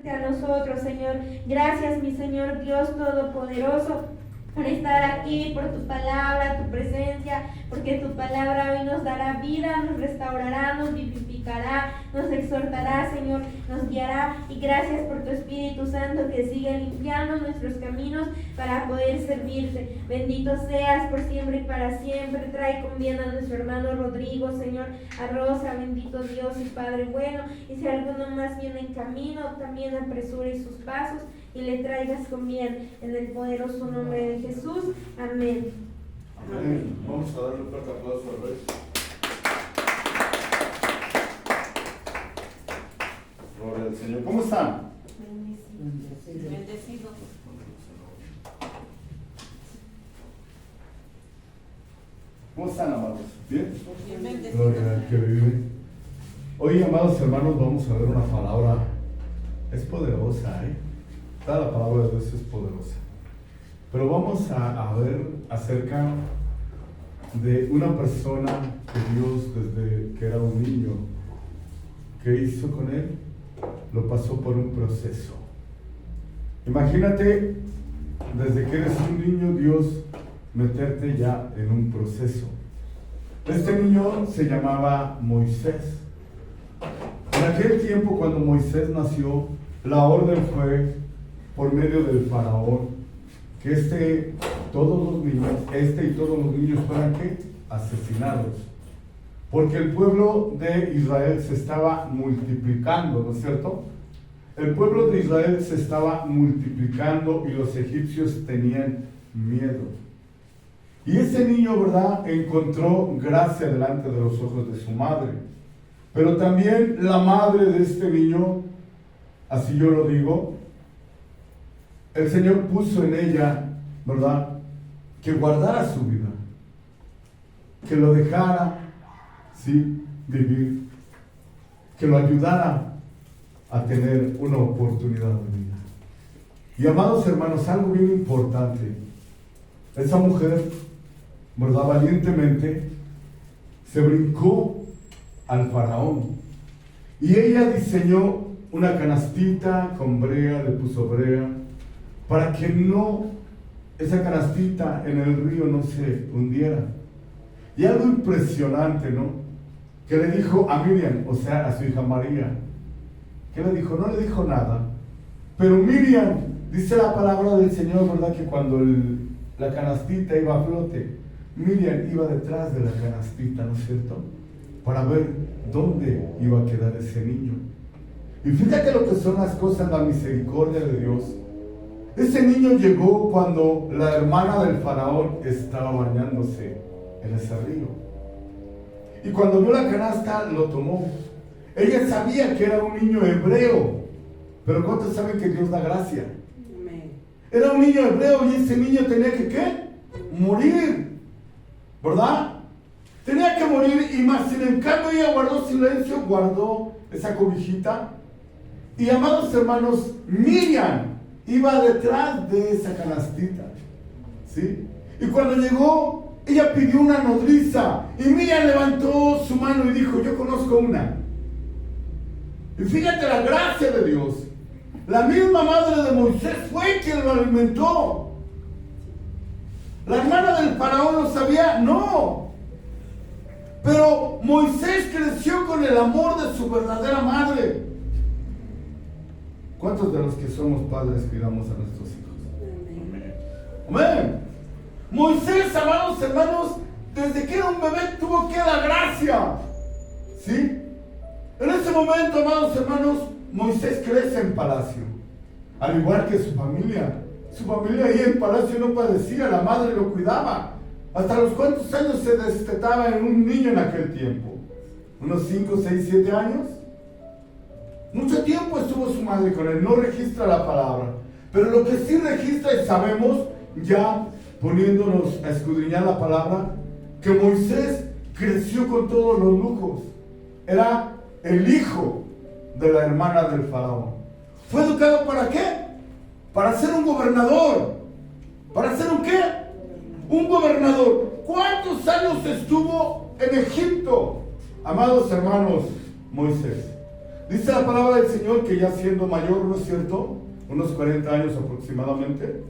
A nosotros, Señor. Gracias, mi Señor Dios Todopoderoso, por estar aquí, por tu palabra, tu presencia, porque tu palabra hoy nos dará vida, nos restaurará, nos vivificará, nos exhortará, Señor, nos guiará. Y gracias por tu Espíritu Santo que sigue limpiando nuestros caminos para poder servirte. Bendito seas por siempre y para siempre. Trae con bien a nuestro hermano Rodrigo, Señor, a Rosa, bendito Dios y Padre bueno. Y si alguno más viene en camino, también apresure sus pasos y le traigas con bien, en el poderoso nombre de Jesús. Amén. Amén. Vamos a darle un fuerte aplauso al Rey. Gloria al Señor. ¿Cómo están? Bendecido. ¿Cómo están, amados? ¿Bien? Bien bendecido. Gloria al que vive. Hoy, amados hermanos, vamos a ver una palabra. Es poderosa, ¿eh? Toda la palabra de Dios es poderosa. Pero vamos a ver acerca de una persona que Dios, desde que era un niño, ¿qué hizo con él? Lo pasó por un proceso. Imagínate, desde que eres un niño, Dios meterte ya en un proceso. Este niño se llamaba Moisés. En aquel tiempo, cuando Moisés nació, la orden fue por medio del faraón que todos los niños fueran ¿qué? Asesinados. Porque el pueblo de Israel se estaba multiplicando, ¿no es cierto? El pueblo de Israel se estaba multiplicando y los egipcios tenían miedo. Y ese niño, ¿verdad?, encontró gracia delante de los ojos de su madre. Pero también la madre de este niño, así yo lo digo, el Señor puso en ella, ¿verdad?, que guardara su vida, que lo dejara, sí, vivir, que lo ayudara a tener una oportunidad de vida. Y amados hermanos, algo bien importante, esa mujer, ¿verdad?, valientemente se brincó al faraón y ella diseñó una canastita con brea, le puso brea para que esa canastita en el río no se hundiera. Y algo impresionante, ¿no?, que le dijo a Miriam, o sea, a su hija María. ¿Qué le dijo? No le dijo nada, pero Miriam, dice la palabra del Señor, ¿verdad?, que cuando la canastita iba a flote, Miriam iba detrás de la canastita, ¿no es cierto?, para ver dónde iba a quedar ese niño. Y fíjate lo que son las cosas, la misericordia de Dios. Ese niño llegó cuando la hermana del faraón estaba bañándose en ese río. Y cuando vio la canasta, lo tomó. Ella sabía que era un niño hebreo. Pero ¿cuántos saben que Dios da gracia? Era un niño hebreo y ese niño tenía que, ¿qué?, morir, ¿verdad? Tenía que morir, y más sin en cambio ella guardó silencio, guardó esa cobijita. Y amados hermanos, Miriam iba detrás de esa canastita, ¿sí? Y cuando llegó, ella pidió una nodriza, y Miriam levantó su mano y dijo: yo conozco una. Y fíjate la gracia de Dios. La misma madre de Moisés fue quien lo alimentó. La hermana del faraón lo sabía, no. Pero Moisés creció con el amor de su verdadera madre. ¿Cuántos de los que somos padres cuidamos a nuestros hijos? Amén. Moisés, amados hermanos, desde que era un bebé tuvo que dar gracia, ¿sí? En ese momento, amados hermanos, Moisés crece en palacio, al igual que su familia. Su familia ahí en palacio no padecía, la madre lo cuidaba. ¿Hasta los cuántos años se destetaba en un niño en aquel tiempo? ¿Unos 5, 6, 7 años? Mucho tiempo estuvo su madre con él, no registra la palabra. Pero lo que sí registra, y sabemos, ya poniéndonos a escudriñar la palabra, que Moisés creció con todos los lujos. Era el hijo de la hermana del faraón. ¿Fue educado para qué? Para ser un gobernador. ¿Para ser un qué? Un gobernador. ¿Cuántos años estuvo en Egipto, amados hermanos, Moisés? Dice la palabra del Señor que ya siendo mayor, ¿no es cierto? Unos 40 años aproximadamente.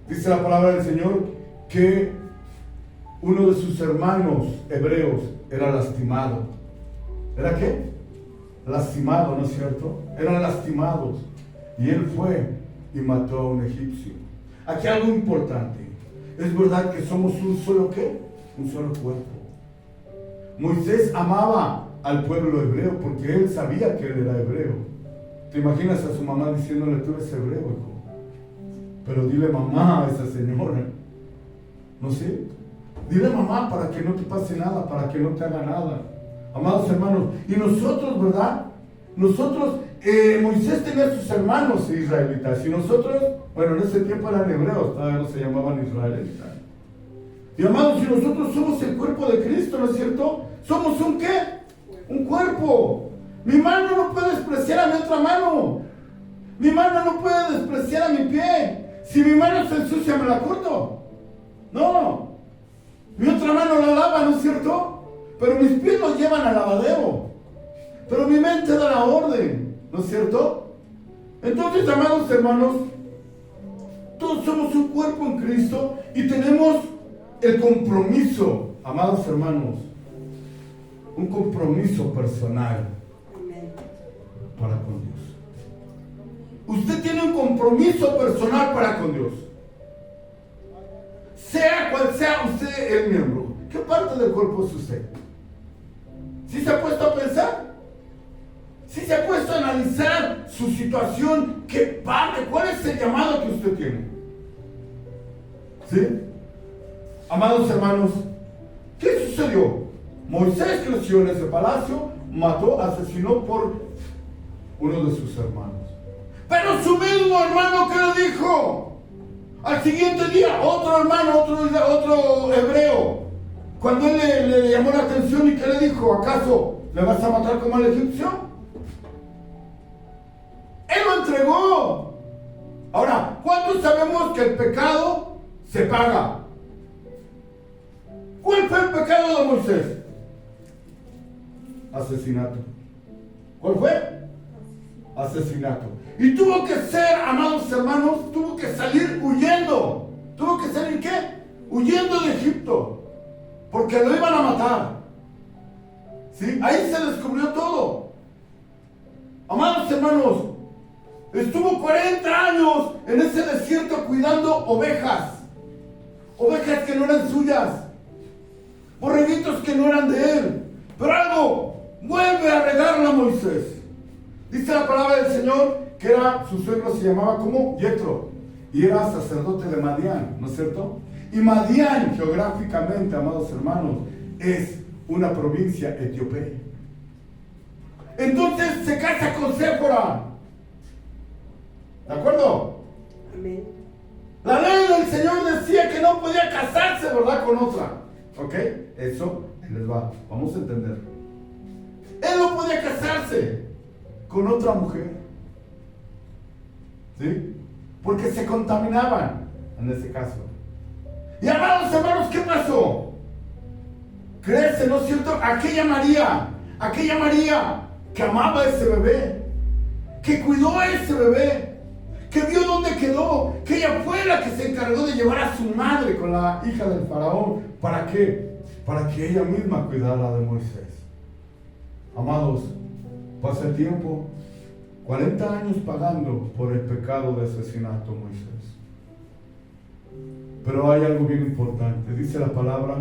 Dice la palabra del Señor que uno de sus hermanos hebreos era lastimado. ¿Era qué? Lastimado, ¿no es cierto? Eran lastimados. Y él fue y mató a un egipcio. Aquí algo importante. Es verdad que somos un solo ¿qué? Un solo cuerpo. Moisés amaba al pueblo hebreo porque él sabía que él era hebreo. ¿Te imaginas a su mamá diciéndole, tú eres hebreo, hijo? Pero dile mamá a esa señora. ¿No sé? Dile mamá para que no te pase nada, para que no te haga nada. Amados hermanos, y nosotros, ¿verdad? Nosotros, Moisés tenía sus hermanos israelitas, y nosotros, bueno, en ese tiempo eran hebreos, todavía no se llamaban israelitas. Y amados, si nosotros somos el cuerpo de Cristo, ¿no es cierto? ¿Somos un qué? Un cuerpo. Mi mano no puede despreciar a mi otra mano. Mi mano no puede despreciar a mi pie. Si mi mano se ensucia, me la corto. No. Mi otra mano la lava, ¿no es cierto? Pero mis pies los llevan al lavadero. Pero mi mente da la orden, ¿no es cierto? Entonces, amados hermanos, todos somos un cuerpo en Cristo y tenemos el compromiso, amados hermanos, un compromiso personal para con Dios. Usted tiene un compromiso personal para con Dios. Sea cual sea usted el miembro. ¿Qué parte del cuerpo es usted? ¿Sí se ha puesto a pensar? ¿Sí se ha puesto a analizar su situación? ¿Qué parte? ¿Cuál es el llamado que usted tiene? ¿Sí? Amados hermanos, ¿qué sucedió? Moisés creció en ese palacio, mató, asesinó por uno de sus hermanos. Pero su mismo hermano, ¿qué le dijo? Al siguiente día, otro hermano, otro hebreo, cuando él le llamó la atención y ¿qué le dijo? ¿Acaso le vas a matar como al egipcio? Él lo entregó. Ahora, ¿cuántos sabemos que el pecado se paga? ¿Cuál fue el pecado de Moisés? Asesinato. ¿Cuál fue? Asesinato. Y tuvo que ser, amados hermanos, tuvo que salir huyendo. ¿Tuvo que salir qué? Huyendo de Egipto. Porque lo iban a matar. ¿Sí? Ahí se descubrió todo. Amados hermanos, estuvo 40 años en ese desierto cuidando ovejas. Ovejas que no eran suyas. Borreguitos que no eran de él. Pero algo vuelve a regarla a Moisés. Dice la palabra del Señor que era, su suegro se llamaba como Yetro y era sacerdote de Madián, ¿no es cierto? Y Madián geográficamente, amados hermanos, es una provincia etíope. Entonces se casa con Séfora. ¿De acuerdo? Amén. La ley del Señor decía que no podía casarse, ¿verdad? Con otra. ¿Ok? Eso les va. Vamos a entender. Él no podía casarse con otra mujer. ¿Sí? Porque se contaminaban en ese caso. Y amados hermanos, ¿qué pasó? Crece, ¿no es cierto? Aquella María que amaba a ese bebé, que cuidó a ese bebé, que vio dónde quedó, que ella fue la que se encargó de llevar a su madre con la hija del faraón. ¿Para qué? Para que ella misma cuidara de Moisés. Amados, pasa el tiempo, 40 años pagando por el pecado de asesinato Moisés. Pero hay algo bien importante. Dice la palabra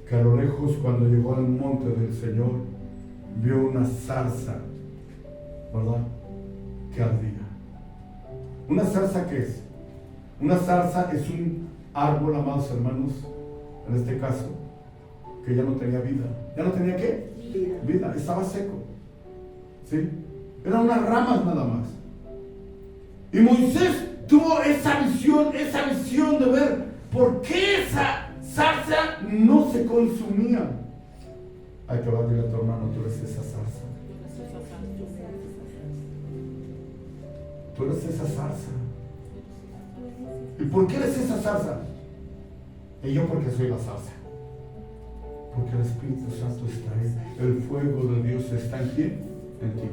que a lo lejos, cuando llegó al monte del Señor, vio una zarza, ¿verdad? Que ardía. ¿Una zarza qué es? Una zarza es un árbol, amados hermanos, en este caso, que ya no tenía vida. ¿Ya no tenía qué? Vida. Estaba seco. ¿Sí? Eran unas ramas nada más. Y Moisés tuvo esa visión de ver por qué esa zarza no se consumía. Hay que decirle a tu hermano, tú eres esa zarza. Tú eres esa zarza. ¿Y por qué eres esa zarza? Y yo porque soy la zarza. Porque el Espíritu Santo está ahí. El fuego de Dios está en quién? en ti.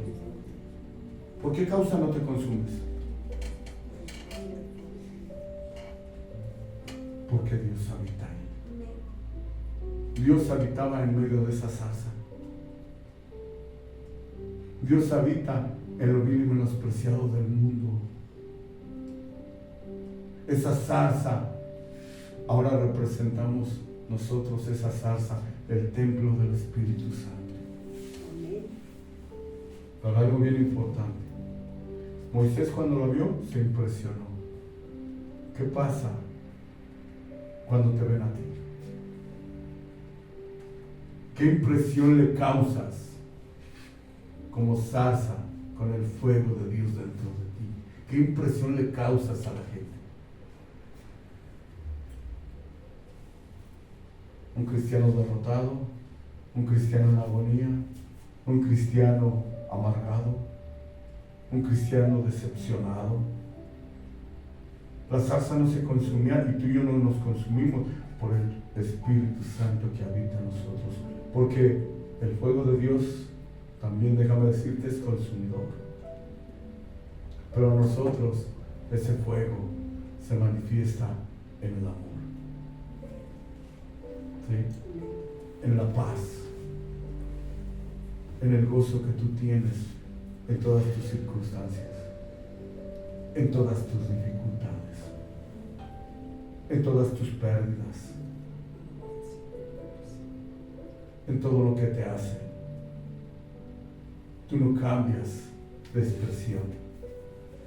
¿Por qué causa no te consumes? Porque Dios habita ahí. Dios habitaba en medio de esa zarza. Dios habita en lo vil y menospreciado del mundo. Esa zarza, ahora representamos nosotros esa zarza, el templo del Espíritu Santo. Pero algo bien importante. Moisés, cuando lo vio, se impresionó. ¿Qué pasa cuando te ven a ti? ¿Qué impresión le causas como zarza con el fuego de Dios dentro de ti? ¿Qué impresión le causas a la gente? Un cristiano derrotado, un cristiano en agonía, un cristiano amargado, un cristiano decepcionado. La zarza no se consumía y tú y yo no nos consumimos por el Espíritu Santo que habita en nosotros, porque el fuego de Dios también, déjame decirte, es consumidor. Pero a nosotros ese fuego se manifiesta en el amor, ¿sí? En la paz, en el gozo que tú tienes en todas tus circunstancias, en todas tus dificultades, en todas tus pérdidas, en todo lo que te hace. Tú no cambias de expresión.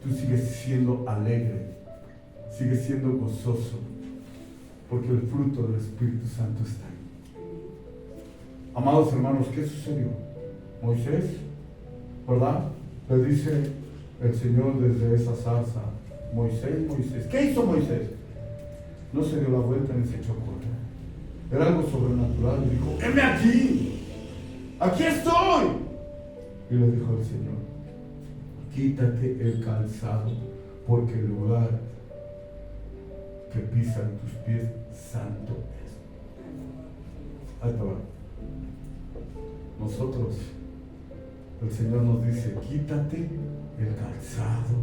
Tú sigues siendo alegre, sigues siendo gozoso, porque el fruto del Espíritu Santo está ahí. Amados hermanos, ¿qué sucedió? Moisés, ¿verdad? Le dice el Señor desde esa zarza: Moisés, Moisés. ¿Qué hizo Moisés? No se dio la vuelta ni se echó a correr. Era algo sobrenatural. Le dijo: ¡heme aquí! ¡Aquí estoy! Y le dijo el Señor: quítate el calzado, porque el lugar que pisan tus pies santo es. Ahí te va. Nosotros, el Señor nos dice: quítate el calzado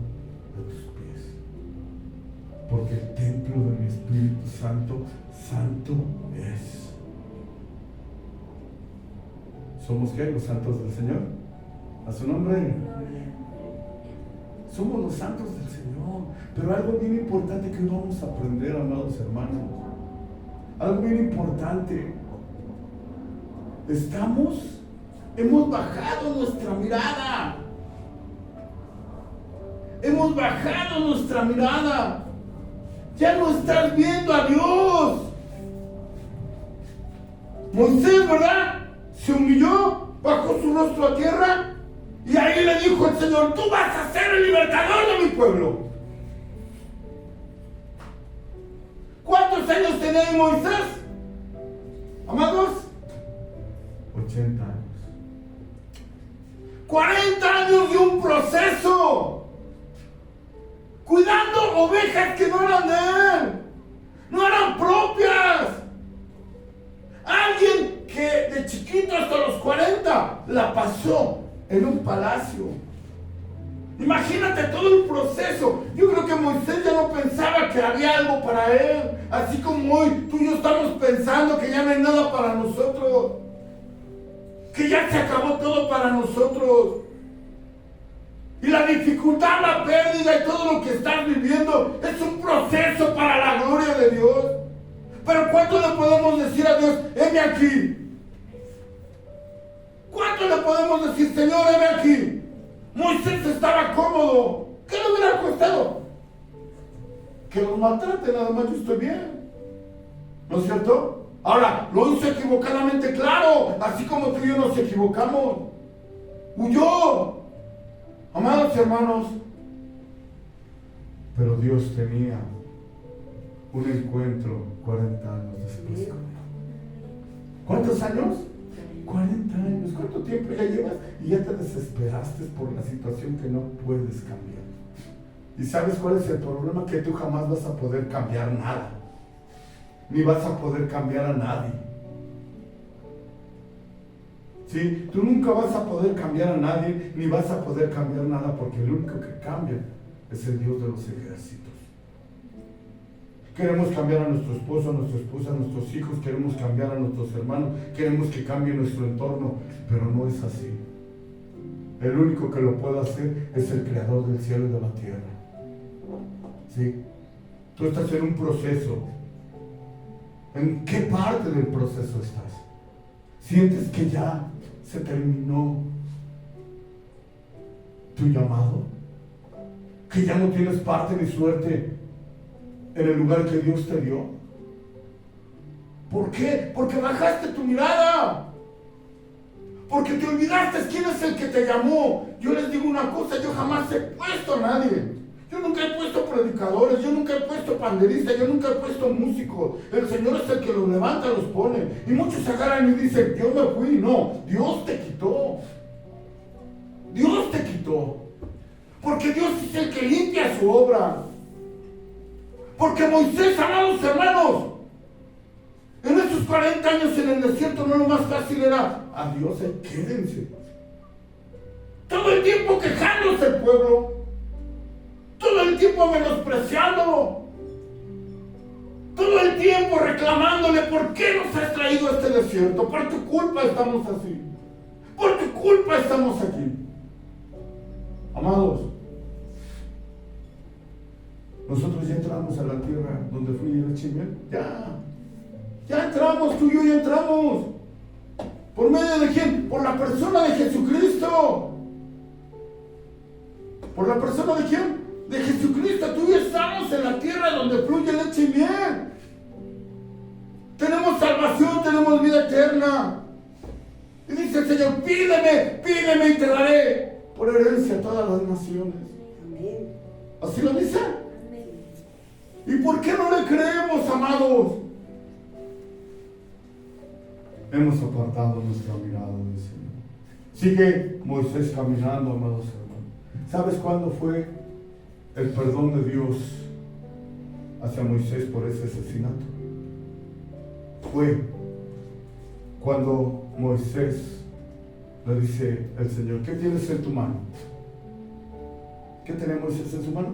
de tus pies, porque el templo de mi Espíritu Santo, santo es. ¿Somos qué? Los santos del Señor. A su nombre. Somos los santos del Señor. Pero algo bien importante que hoy vamos a aprender, amados hermanos. Algo bien importante. Hemos bajado nuestra mirada. Hemos bajado nuestra mirada. Ya no estás viendo a Dios. Moisés, ¿verdad? Se humilló, bajó su rostro a tierra y ahí le dijo el Señor: tú vas a ser el libertador de mi pueblo. ¿Cuántos años tenía Moisés? Amados, 80 años. 40 años de un proceso, cuidando ovejas que no eran de él, no eran propias. Alguien que de chiquito hasta los 40 la pasó en un palacio. Imagínate todo el proceso. Yo creo que Moisés ya no pensaba que había algo para él, así como hoy tú y yo estamos pensando que ya no hay nada para nosotros, que ya se acabó todo para nosotros. Y la dificultad, la pérdida y todo lo que estás viviendo es un proceso para la gloria de Dios. Pero ¿cuánto le podemos decir a Dios: heme aquí? ¿Cuánto le podemos decir: Señor, heme aquí? Moisés estaba cómodo. ¿Qué le hubiera costado? Que los maltrate, nada más, yo estoy bien. ¿No es cierto? Ahora, lo hizo equivocadamente, claro, así como tú y yo nos equivocamos. Huyó. Amados hermanos, pero Dios tenía un encuentro 40 años después con él. ¿Cuántos años? 40 años. ¿Cuánto tiempo ya llevas? Y ya te desesperaste por la situación que no puedes cambiar. ¿Y sabes cuál es el problema? Que tú jamás vas a poder cambiar nada, ni vas a poder cambiar a nadie. ¿sí? Tú nunca vas a poder cambiar a nadie, ni vas a poder cambiar nada, porque el único que cambia es el Dios de los ejércitos. Queremos cambiar a nuestro esposo, a nuestra esposa, a nuestros hijos, queremos cambiar a nuestros hermanos, queremos que cambie nuestro entorno, pero no es así. El único que lo puede hacer es el creador del cielo y de la tierra. ¿Sí? Tú estás en un proceso. ¿En qué parte del proceso estás? ¿Sientes que ya se terminó tu llamado? ¿Que ya no tienes parte ni suerte en el lugar que Dios te dio? ¿Por qué? Porque bajaste tu mirada. Porque te olvidaste quién es el que te llamó. Yo les digo una cosa, yo jamás he puesto a nadie. Yo nunca he puesto predicadores, yo nunca he puesto panderistas, yo nunca he puesto músicos. El Señor es el que los levanta, los pone. Y muchos se agarran y dicen, yo me fui. No, Dios te quitó. Dios te quitó. Porque Dios es el que limpia su obra. Porque Moisés, amados hermanos, en esos 40 años en el desierto, no lo más fácil era, adiós, quédense. Todo el tiempo quejándose el pueblo. Todo el tiempo menospreciándolo. Todo el tiempo reclamándole, ¿por qué nos has traído a este desierto? Por tu culpa estamos así. Por tu culpa estamos aquí. Amados, nosotros ya entramos a la tierra donde fluye leche y miel. Ya entramos, tú y yo ya entramos. ¿Por medio de quién? Por la persona de Jesucristo. ¿Por la persona de quién? De Jesucristo. Tú y yo estamos en la tierra donde fluye leche y miel. Tenemos salvación, tenemos vida eterna. Y dice el Señor, pídeme y te daré por herencia a todas las naciones. Amén. ¿Así lo dice? Amén. ¿Y por qué no le creemos, amados? Hemos apartado nuestra mirada del Señor. Sigue Moisés caminando, amados hermanos. ¿Sabes cuándo fue el perdón de Dios hacia Moisés por ese asesinato? Fue cuando Moisés le dice el Señor, ¿qué tienes en tu mano? ¿Qué tenía Moisés en su mano?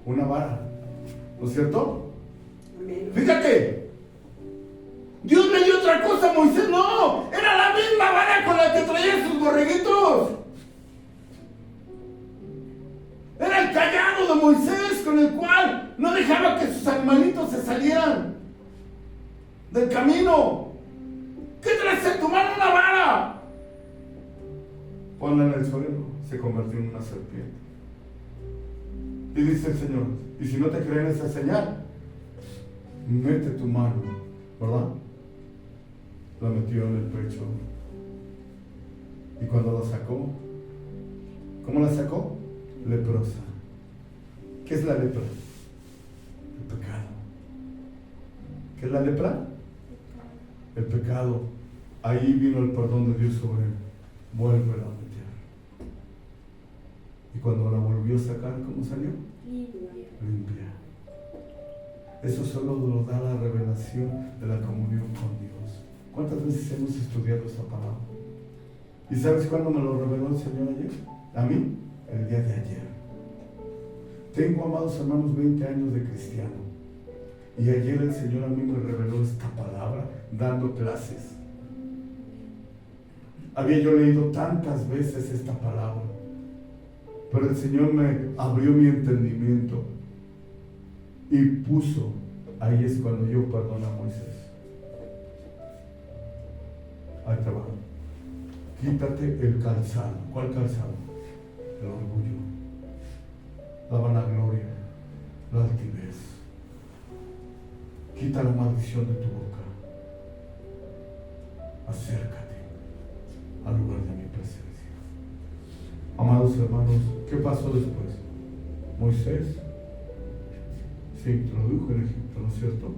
Una vara, ¿no es cierto? Amén. Fíjate, Dios le dio otra cosa a Moisés, no, era la misma vara con la que traía sus borreguitos. Era el cayado de Moisés con el cual no dejaba que sus animalitos se salieran del camino. ¿Qué traes en tu mano? Una vara. Ponla en el suelo, se convirtió en una serpiente. Y dice el Señor, y si no te creen esa señal, mete tu mano, ¿verdad? La metió en el pecho. Y cuando la sacó, ¿cómo la sacó? Leprosa. ¿Qué es la lepra? El pecado. ¿Qué es la lepra? El pecado. Ahí vino el perdón de Dios sobre él. Vuelve a meter. Y cuando la volvió a sacar, ¿cómo salió? Limpia. Eso solo nos da la revelación de la comunión con Dios. ¿Cuántas veces hemos estudiado esta palabra? ¿Y sabes cuándo me lo reveló el Señor ayer? A mí, el día de ayer. Tengo, amados hermanos, 20 años de cristiano. Y ayer el Señor a mí me reveló esta palabra dando clases. Había yo leído tantas veces esta palabra, pero el Señor me abrió mi entendimiento y puso, ahí es cuando yo perdono a Moisés. Ahí te va. Quítate el calzado. ¿Cuál calzado? El orgullo, la vanagloria, la altivez. Quita la maldición de tu boca. Acércate al lugar de mi presencia. Amados hermanos, ¿qué pasó después? Moisés se introdujo en Egipto, ¿no es cierto?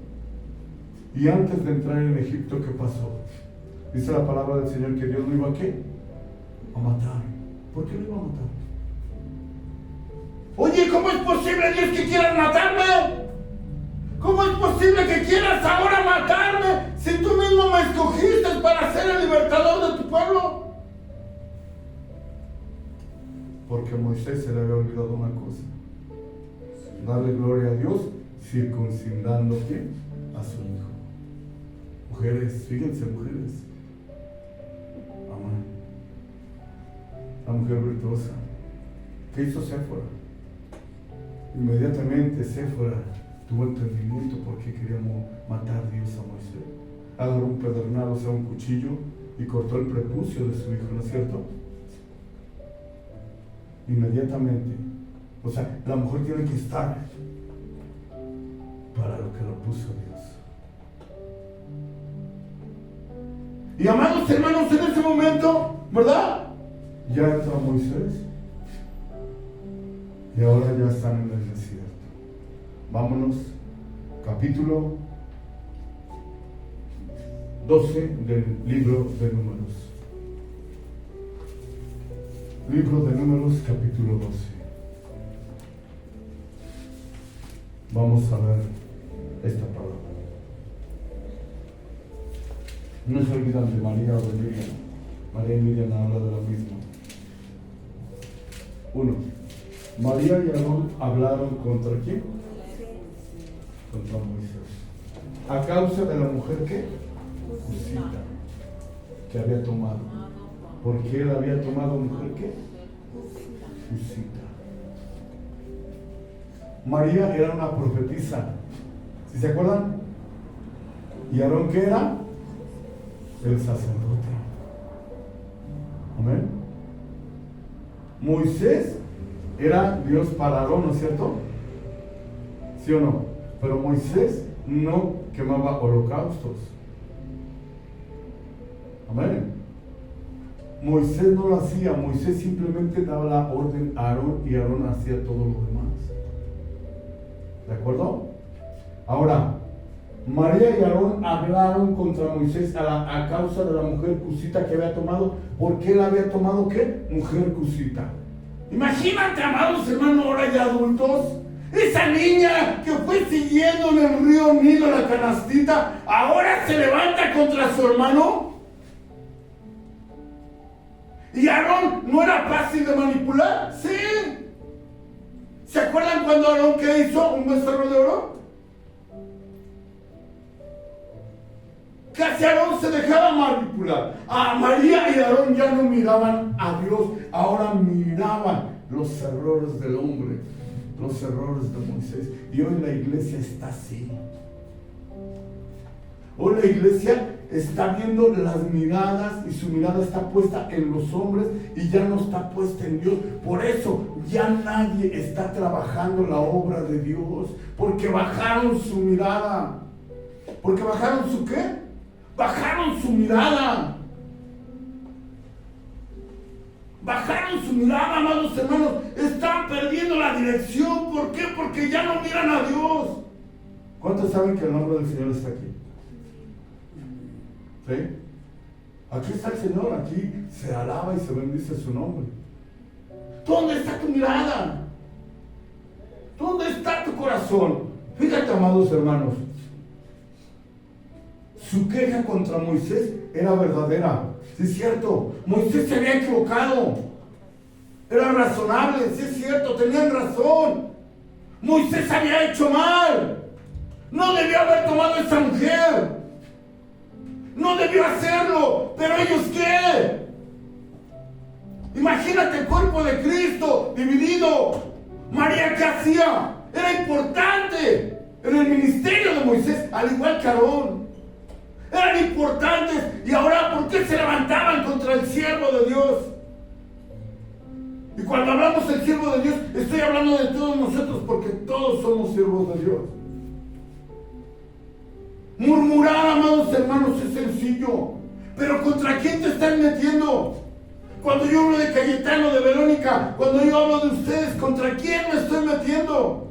Y antes de entrar en Egipto, ¿qué pasó? Dice la palabra del Señor que Dios lo iba a ¿qué? A matar. ¿Por qué lo iba a matar? Oye, ¿cómo es posible, Dios, que quieran matarme? ¿Cómo es posible que quieras ahora matarme si tú mismo me escogiste para ser el libertador de tu pueblo? Porque a Moisés se le había olvidado una cosa: darle gloria a Dios circuncidando a su hijo. Mujeres, fíjense, mujeres. Amén. La mujer virtuosa. ¿Qué hizo Séfora? Inmediatamente Séfora tuvo entendimiento por qué queríamos matar Dios a Moisés. Agarró un pedernal, o sea, un cuchillo, y cortó el prepucio de su hijo, ¿no es cierto? Inmediatamente. O sea, la mujer tiene que estar para lo que lo puso Dios. Y amados hermanos, en ese momento, ¿verdad? Ya entra Moisés. Y ahora ya están en el desierto. Vámonos, capítulo 12 del libro de Números. Libro de Números, capítulo 12. Vamos a ver esta palabra. No se olvidan de María o de Miriam. María y Miriam hablan de la misma. 1. María y Aarón hablaron ¿contra quién? Contra Moisés. A causa de la mujer que Cusita, que había tomado. ¿Por qué él había tomado mujer qué? Cusita. María era una profetisa. ¿Sí se acuerdan? ¿Y Aarón qué era? El sacerdote. Amén. Moisés era Dios para Aarón, ¿no es cierto? ¿Sí o no? Pero Moisés no quemaba holocaustos. Amén. Moisés no lo hacía. Moisés simplemente daba la orden a Aarón y Aarón hacía todo lo demás. ¿De acuerdo? Ahora, María y Aarón hablaron contra Moisés a causa de la mujer cusita que había tomado. ¿Por qué él había tomado qué? Mujer cusita. Imagínate, amados hermanos, ahora ya adultos, esa niña que fue siguiendo en el río Nilo la canastita, ahora se levanta contra su hermano. ¿Y Aarón no era fácil de manipular? Sí. ¿Se acuerdan cuando Aarón qué hizo? ¿Un becerro de oro? Casi Aarón se dejaba manipular. A María y Aarón ya no miraban a Dios, ahora miraban los errores del hombre, los errores de Moisés. Y hoy la iglesia está así. Hoy la iglesia está viendo las miradas y su mirada está puesta en los hombres y ya no está puesta en Dios. Por eso ya nadie está trabajando la obra de Dios, porque bajaron su mirada. ¿Porque bajaron su qué? Bajaron su mirada. Bajaron su mirada, amados hermanos. Están perdiendo la dirección. ¿Por qué? Porque ya no miran a Dios. ¿Cuántos saben que el nombre del Señor está aquí? ¿Sí? Aquí está el Señor. Aquí se alaba y se bendice su nombre. ¿Dónde está tu mirada? ¿Dónde está tu corazón? Fíjate, amados hermanos, su queja contra Moisés era verdadera. Sí es cierto, Moisés se había equivocado. Era razonable, sí es cierto, tenían razón. Moisés había hecho mal. No debió haber tomado a esa mujer. No debió hacerlo. Pero ellos ¿qué? Imagínate el cuerpo de Cristo dividido. María, ¿qué hacía? Era importante en el ministerio de Moisés, al igual que Aarón. Eran importantes. Y ahora, ¿por qué se levantaban contra el siervo de Dios? Y cuando hablamos del siervo de Dios, estoy hablando de todos nosotros, porque todos somos siervos de Dios. Murmurar, amados hermanos, es sencillo. Pero ¿contra quién te están metiendo? Cuando yo hablo de Cayetano, de Verónica, cuando yo hablo de ustedes, ¿contra quién me estoy metiendo?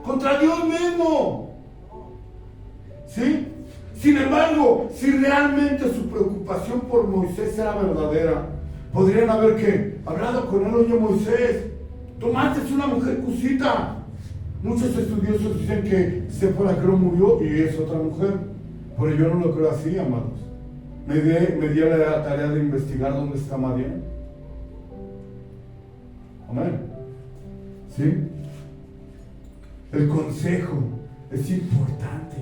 Contra Dios mismo. ¿Sí? Sin embargo, si realmente su preocupación por Moisés era verdadera, podrían haber ¿qué? Hablado con él. Oye, Moisés, tomaste una mujer cusita. Muchos estudiosos dicen que Séfora creo murió y es otra mujer, pero yo no lo creo así, amados. Me di a la tarea de investigar dónde está Madián. Amén. ¿Sí? El consejo es importante,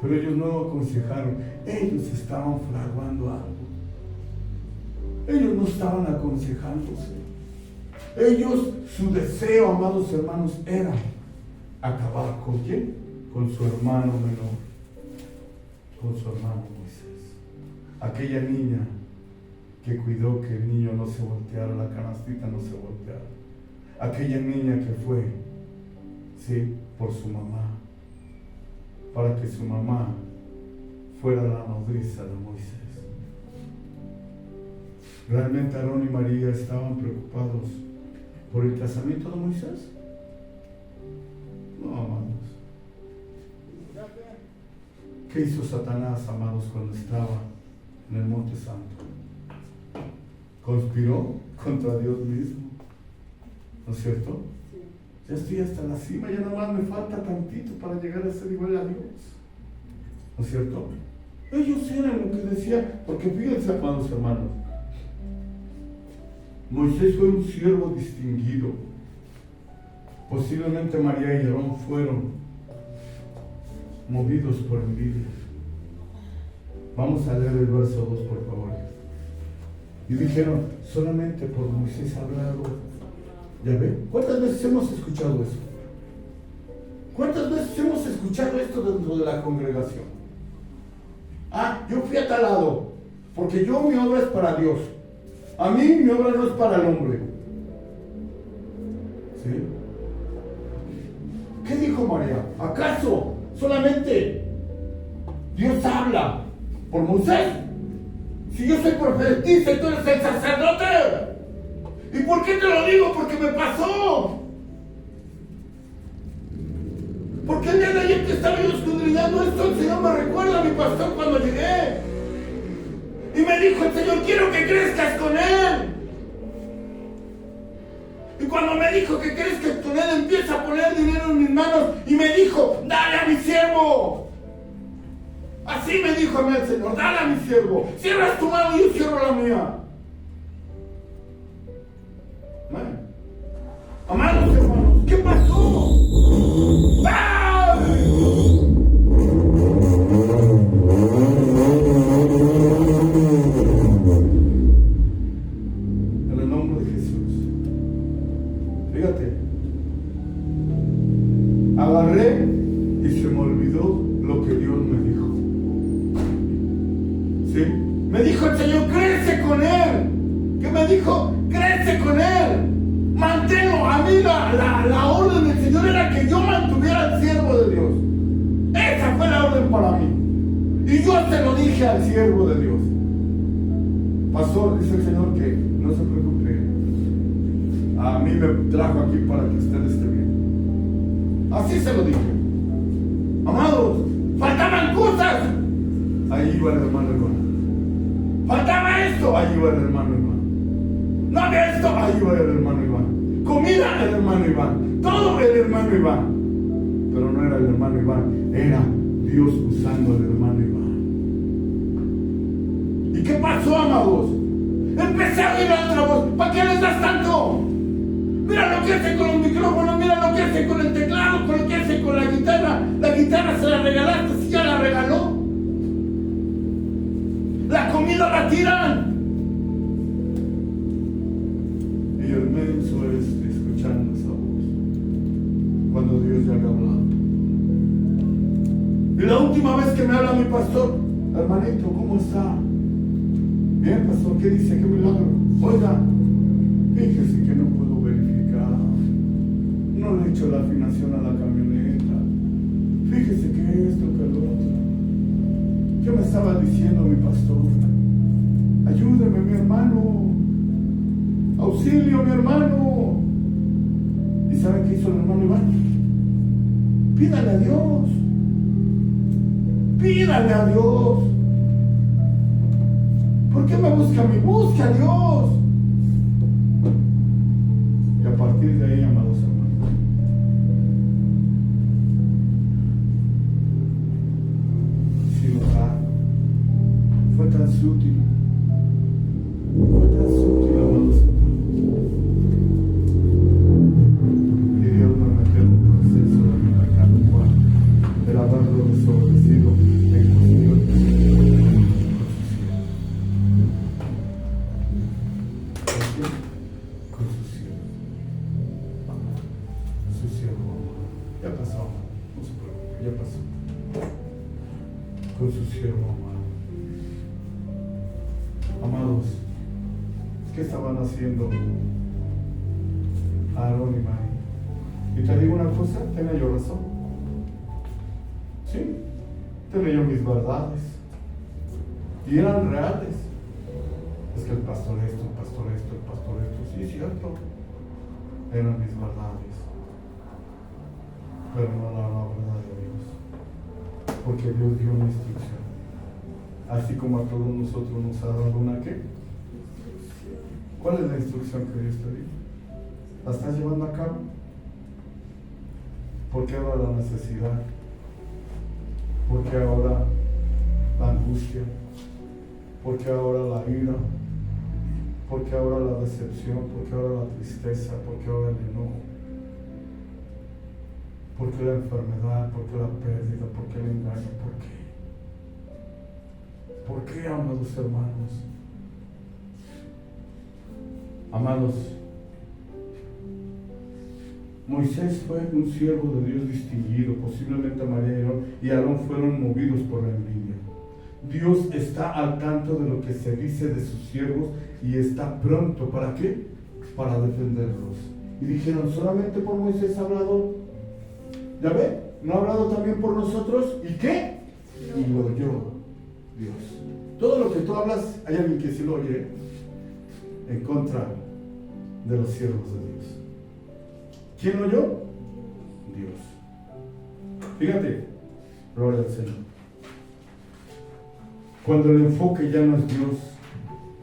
pero ellos no aconsejaron. Ellos estaban fraguando algo. Ellos no estaban aconsejándose. Ellos, su deseo, amados hermanos, era acabar ¿con quién? Con su hermano menor, con su hermano Moisés. Aquella niña que cuidó que el niño no se volteara, la canastita no se volteara. Aquella niña que fue, sí, por su mamá, para que su mamá fuera la nodriza de Moisés. ¿Realmente Aarón y María estaban preocupados por el casamiento de Moisés? No, amados. ¿Qué hizo Satanás, amados, cuando estaba en el Monte Santo? Conspiró contra Dios mismo, ¿no es cierto? Ya estoy hasta la cima, ya nada más me falta tantito para llegar a ser igual a Dios, ¿no es cierto? Ellos eran lo que decían, porque fíjense, amados hermanos, Moisés fue un siervo distinguido. Posiblemente María y Aarón fueron movidos por envidia. Vamos a leer el verso 2, por favor. Y dijeron, solamente por Moisés habrá algo. ¿Ya ven? ¿Cuántas veces hemos escuchado eso? ¿Cuántas veces hemos escuchado esto dentro de la congregación? Ah, yo fui a tal lado, porque mi obra es para Dios. A mí mi obra no es para el hombre. ¿Sí? ¿Qué dijo María? ¿Acaso solamente Dios habla por Moisés? Si yo soy profetisa y tú eres el sacerdote. ¿Y por qué te lo digo? Porque me pasó. Porque el día de ayer que estaba yo escudriñando esto, el Señor me recuerda a mi pastor cuando llegué. Y me dijo el Señor, quiero que crezcas con Él. Y cuando me dijo que crezcas con Él, empieza a poner dinero en mis manos. Y me dijo, dale a mi siervo. Así me dijo a mí el Señor, dale a mi siervo. Cierras tu mano y yo cierro la mía. Amén. Amados hermanos, ¿qué pasó? ¡Ah! En el nombre de Jesús. Fíjate. Agarré y se me olvidó lo que Dios me dijo. ¿Sí? Me dijo el Señor, crece con Él. ¿Qué me dijo? Crece con Él. Manténlo. A mí la orden del Señor era que yo mantuviera al siervo de Dios. Esa fue la orden para mí. Y yo se lo dije al siervo de Dios. Pastor, dice el Señor que no se preocupe. A mí me trajo aquí para que usted esté bien. Así se lo dije. Amados, faltaban cosas. Ahí iba el hermano Iván. Faltaba esto. Ahí iba el hermano Iván. No había esto. Ahí iba el hermano Iván. Comida, el hermano Iván. Todo el hermano Iván. Pero no era el hermano Iván. Era Dios usando al hermano Iván. ¿Y qué pasó, amados? Empecé a oír otra voz. ¿Para qué les das tanto? Mira lo que hace con los micrófonos, mira lo que hace con el teclado, con lo que hace con la guitarra. La guitarra se la regalaste, si ya la regaló. La comida la tiran. Y el menso es escuchando esa voz cuando Dios ya había hablado. Y la última vez que me habla mi pastor, hermanito, ¿cómo está? Bien, pastor, ¿qué dice? ¿Qué milagro? Oiga, fíjese que no puedo verificar. No le he hecho la afinación a la camioneta. Fíjese que esto, que lo otro. ¿Qué me estaba diciendo mi pastor? Ayúdeme, mi hermano. Auxilio, mi hermano. ¿Y saben qué hizo el hermano Iván? Pídale a Dios. Pídale a Dios. ¿Por qué me busca a mí? Busca a Dios. Y a partir de ahí, amados hermanos, pasó, amado. No se preocupe, ya pasó. Con su siervo amado. Amados, ¿qué estaban haciendo Aarón y María? Y te digo una cosa, tenía yo razón. Sí, tenía yo mis verdades. Y eran reales. Es que el pastor esto, el pastor esto, el pastor esto. Sí, es cierto. Eran mis verdades. Pero no la verdad de Dios. Porque Dios dio una instrucción. Así como a todos nosotros nos ha dado una ¿qué? ¿Cuál es la instrucción que Dios te dio? ¿La estás llevando a cabo? ¿Por qué ahora la necesidad? ¿Por qué ahora la angustia? ¿Por qué ahora la ira? ¿Por qué ahora la decepción? ¿Por qué ahora la tristeza? ¿Por qué ahora el enojo? ¿Por qué la enfermedad? ¿Por qué la pérdida? ¿Por qué el engaño? ¿Por qué? ¿Por qué, amados hermanos? Amados, Moisés fue un siervo de Dios distinguido. Posiblemente María y Aarón fueron movidos por la envidia. Dios está al tanto de lo que se dice de sus siervos y está pronto, ¿para qué? Para defenderlos. Y dijeron, solamente por Moisés ha hablado. ¿Ya ve? ¿No ha hablado también por nosotros? ¿Y qué? Y lo oyó Dios. Todo lo que tú hablas, hay alguien que sí lo oye en contra de los siervos de Dios. ¿Quién lo oyó? Dios. Fíjate, gloria al Señor. Cuando el enfoque ya no es Dios,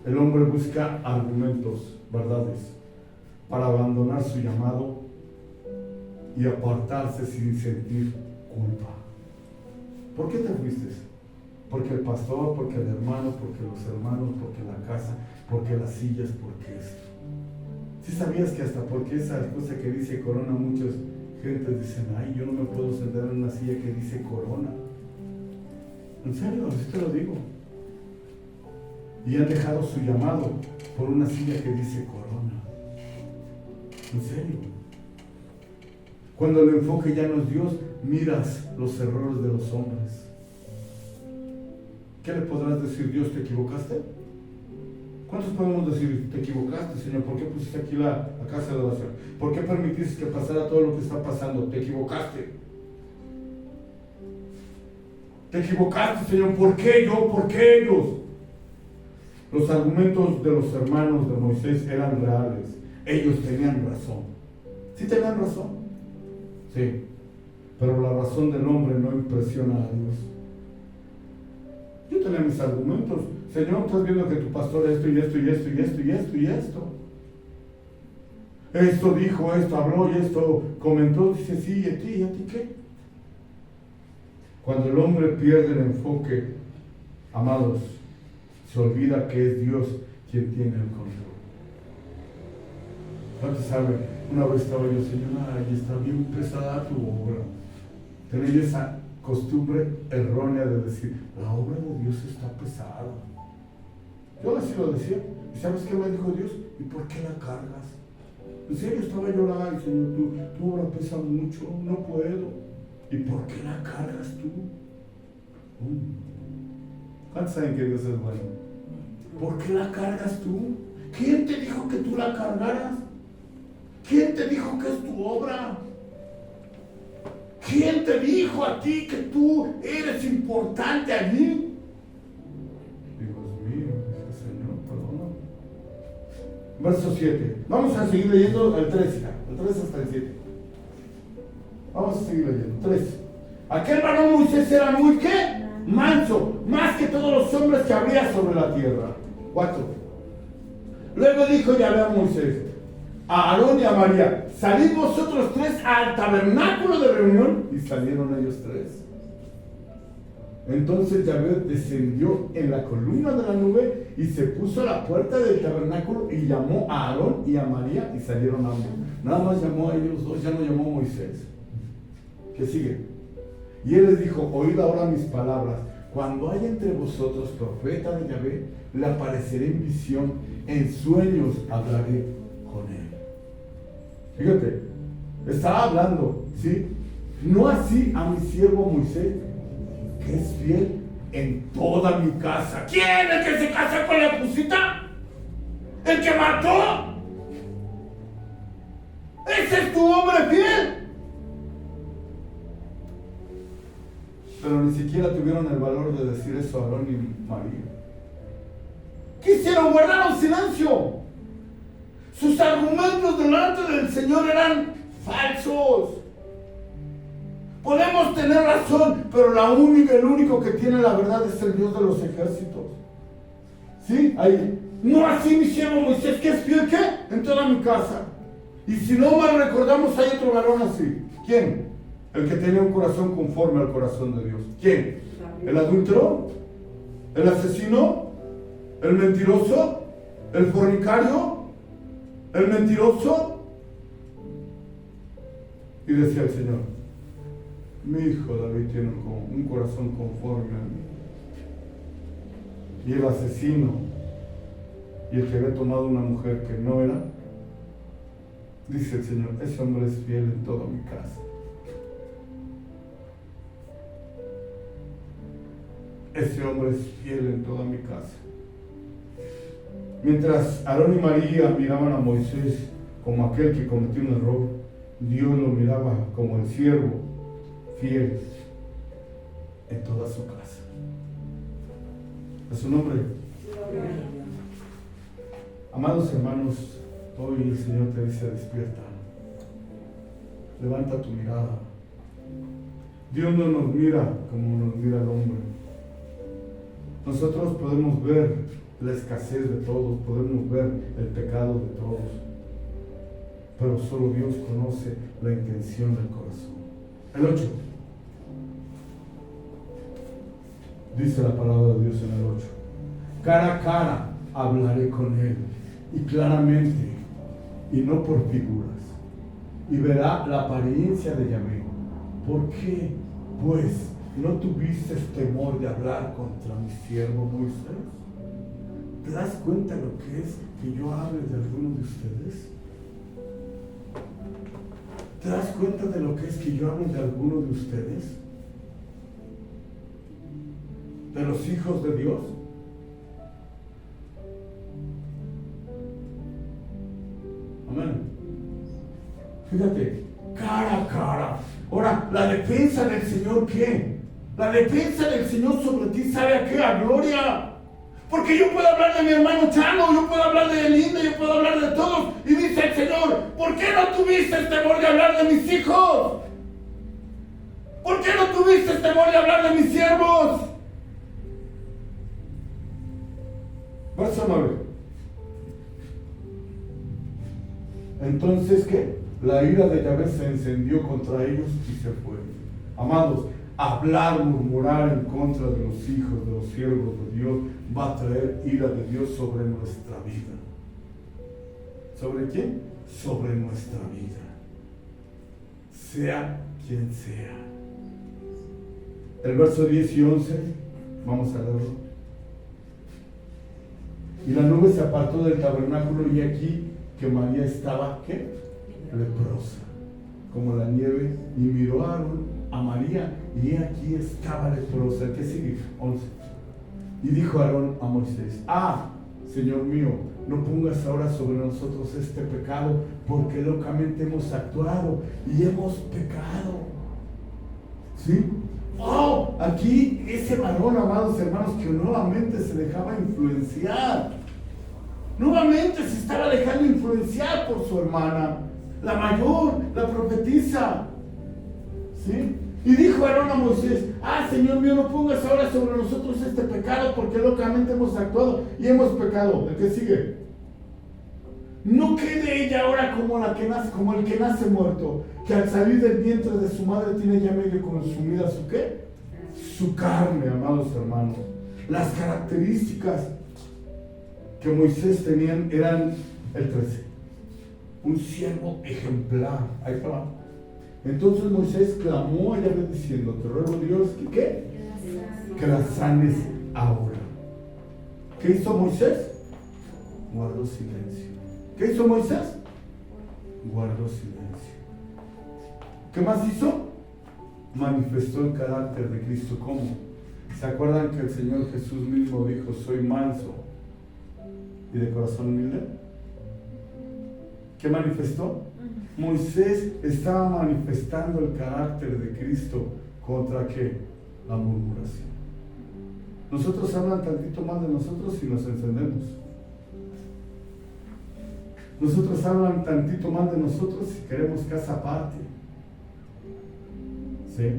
el hombre busca argumentos, verdades, para abandonar su llamado y apartarse sin sentir culpa. ¿Por qué te fuiste? Porque el pastor, porque el hermano, porque los hermanos, porque la casa, porque las sillas, porque esto. ¿Sí sabías que hasta porque esa cosa que dice corona, muchas gentes dicen, ay, yo no me puedo sentar en una silla que dice corona? En serio, así te lo digo. Y han dejado su llamado por una silla que dice corona. En serio. Cuando el enfoque ya no es Dios, miras los errores de los hombres. ¿Qué le podrás decir? Dios, ¿te equivocaste? ¿Cuántos podemos decir, te equivocaste, Señor? ¿Por qué pusiste aquí la casa de oración? ¿Por qué permitiste que pasara todo lo que está pasando? Te equivocaste. Te equivocaste, Señor. ¿Por qué yo? ¿Por qué ellos? Los argumentos de los hermanos de Moisés eran reales. Ellos tenían razón. ¿Sí tenían razón? Sí. Pero la razón del hombre no impresiona a Dios. Yo tenía mis argumentos. Señor, estás viendo que tu pastor esto y esto y esto y esto y esto y esto. Esto dijo, esto habló y esto comentó. Dice, sí, ¿y a ti? ¿Y a ti qué? Cuando el hombre pierde el enfoque, amados, se olvida que es Dios quien tiene el control. ¿Cuántos saben? Una vez estaba yo, Señor, ay, está bien pesada tu obra. Tenía esa costumbre errónea de decir, la obra de Dios está pesada. Yo así lo decía. ¿Y sabes qué me dijo Dios? ¿Y por qué la cargas? En serio, estaba llorando, Señor, tu obra pesa mucho, no puedo. ¿Y por qué la cargas tú? ¿Cuántos saben que Dios es bueno? ¿Por qué la cargas tú? ¿Quién te dijo que tú la cargaras? ¿Quién te dijo que es tu obra? ¿Quién te dijo a ti que tú eres importante allí? Dios mío, dice Señor, perdona. Verso 7. Vamos a seguir leyendo el 3 ya. El 3 hasta el 7. Vamos a seguir leyendo. 3. Aquel varón Moisés era muy, ¿qué? Manso, más que todos los hombres que habría sobre la tierra. 4. Luego dijo Yahvé a Moisés, a Aarón y a María, salid vosotros tres al tabernáculo de reunión. Y salieron ellos tres. Entonces Yahvé descendió en la columna de la nube y se puso a la puerta del tabernáculo y llamó a Aarón y a María y salieron ambos. Nada más llamó a ellos dos, ya no llamó a Moisés. ¿Qué sigue? Y él les dijo, oíd ahora mis palabras. Cuando haya entre vosotros profeta de Yahvé, le apareceré en visión, en sueños hablaré con él. Fíjate, estaba hablando, ¿sí? no así a mi siervo Moisés, que es fiel en toda mi casa. ¿Quién? ¿El que se casa con la pusita? ¿El que mató? ¿Ese es tu hombre fiel? Pero ni siquiera tuvieron el valor de decir eso a Aarón y María. ¿Qué hicieron? Guardaron silencio. Sus argumentos delante del Señor eran falsos. Podemos tener razón, pero el único que tiene la verdad es el Dios de los ejércitos. ¿Sí? Ahí. No así mi siervo Moisés, que es fiel, ¿qué? En toda mi casa. Y si no mal recordamos, hay otro varón así. ¿Quién? El que tenía un corazón conforme al corazón de Dios. ¿Quién? ¿El adúltero? ¿El asesino? ¿El mentiroso? ¿El fornicario? ¿El mentiroso? Y decía el Señor: mi hijo David tiene un corazón conforme a mí. Y el asesino y el que había tomado una mujer que no era, dice el Señor, ese hombre es fiel en toda mi casa. Ese hombre es fiel en toda mi casa. Mientras Aarón y María miraban a Moisés como aquel que cometió un error, Dios lo miraba como el siervo fiel en toda su casa. A su nombre. Amados hermanos, hoy el Señor te dice: despierta, levanta tu mirada. Dios no nos mira como nos mira el hombre. Nosotros podemos ver la escasez de todos, podemos ver el pecado de todos, pero solo Dios conoce la intención del corazón. El 8. Dice la palabra de Dios en el 8: cara a cara hablaré con él, y claramente, y no por figuras, y verá la apariencia de Yahvé. ¿Por qué, pues, no tuviste temor de hablar contra mi siervo Moisés? ¿Te das cuenta lo que es que yo hable de alguno de ustedes? ¿Te das cuenta de lo que es que yo hable de alguno de ustedes? ¿De los hijos de Dios? Amén. Fíjate, cara a cara. Ahora, la defensa del Señor, ¿qué? La defensa del Señor sobre ti, ¿sabe a qué? A gloria. Porque yo puedo hablar de mi hermano Chano, yo puedo hablar de Linda, yo puedo hablar de todos. Y dice el Señor: ¿por qué no tuviste el temor de hablar de mis hijos? ¿Por qué no tuviste el temor de hablar de mis siervos? Verso 9. Entonces, ¿qué? La ira de Yahvé se encendió contra ellos y se fue. Amados, hablar, murmurar en contra de los hijos, de los siervos de Dios, va a traer ira de Dios sobre nuestra vida. ¿Sobre quién? Sobre nuestra vida. Sea quien sea. El verso 10 y 11, vamos a leerlo. Y la nube se apartó del tabernáculo, y aquí que María estaba, ¿qué? Leprosa, como la nieve, y miró a María, y aquí estaba leprosa. ¿Qué sigue? 11. Y dijo Aarón a Moisés: Señor mío, no pongas ahora sobre nosotros este pecado, porque locamente hemos actuado y hemos pecado. ¿Sí? Aquí ese varón, amados hermanos, que nuevamente se dejaba influenciar. Nuevamente se estaba dejando influenciar por su hermana, la mayor, la profetisa. ¿Sí? Y dijo Aarón a Moisés: Señor mío, no pongas ahora sobre nosotros este pecado, porque locamente hemos actuado y hemos pecado. ¿El que sigue? No quede ella ahora como el que nace muerto, que al salir del vientre de su madre tiene ya medio consumida su ¿qué? Su carne, amados hermanos. Las características que Moisés tenían eran el 13. Un siervo ejemplar. Ahí está. Entonces Moisés clamó a Yahvé diciendo: te ruego, Dios, que ¿qué? Que la sanes ahora. ¿Qué hizo Moisés? Guardó silencio. ¿Qué hizo Moisés? Guardó silencio. ¿Qué más hizo? manifestó el carácter de Cristo. ¿Cómo? ¿Se acuerdan que el Señor Jesús mismo dijo, soy manso y de corazón humilde? ¿Qué manifestó? Moisés estaba manifestando el carácter de Cristo. ¿Contra qué? La murmuración. Nosotros hablan tantito más de nosotros y nos encendemos. Nosotros hablan tantito más de nosotros y queremos casa aparte. ¿Sí?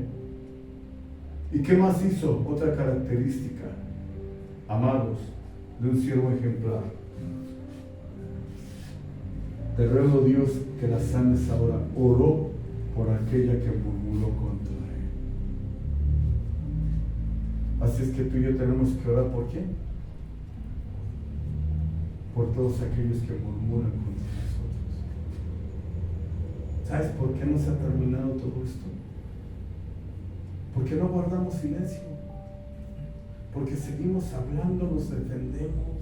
¿Y qué más hizo? Otra característica, amados, de un siervo ejemplar. Te ruego, Dios, que la sanes ahora. Oró por aquella que murmuró contra él. Así es que tú y yo tenemos que orar ¿por quién? Por todos aquellos que murmuran contra nosotros. ¿Sabes por qué no se ha terminado todo esto? Porque no guardamos silencio. Porque seguimos hablando, nos defendemos.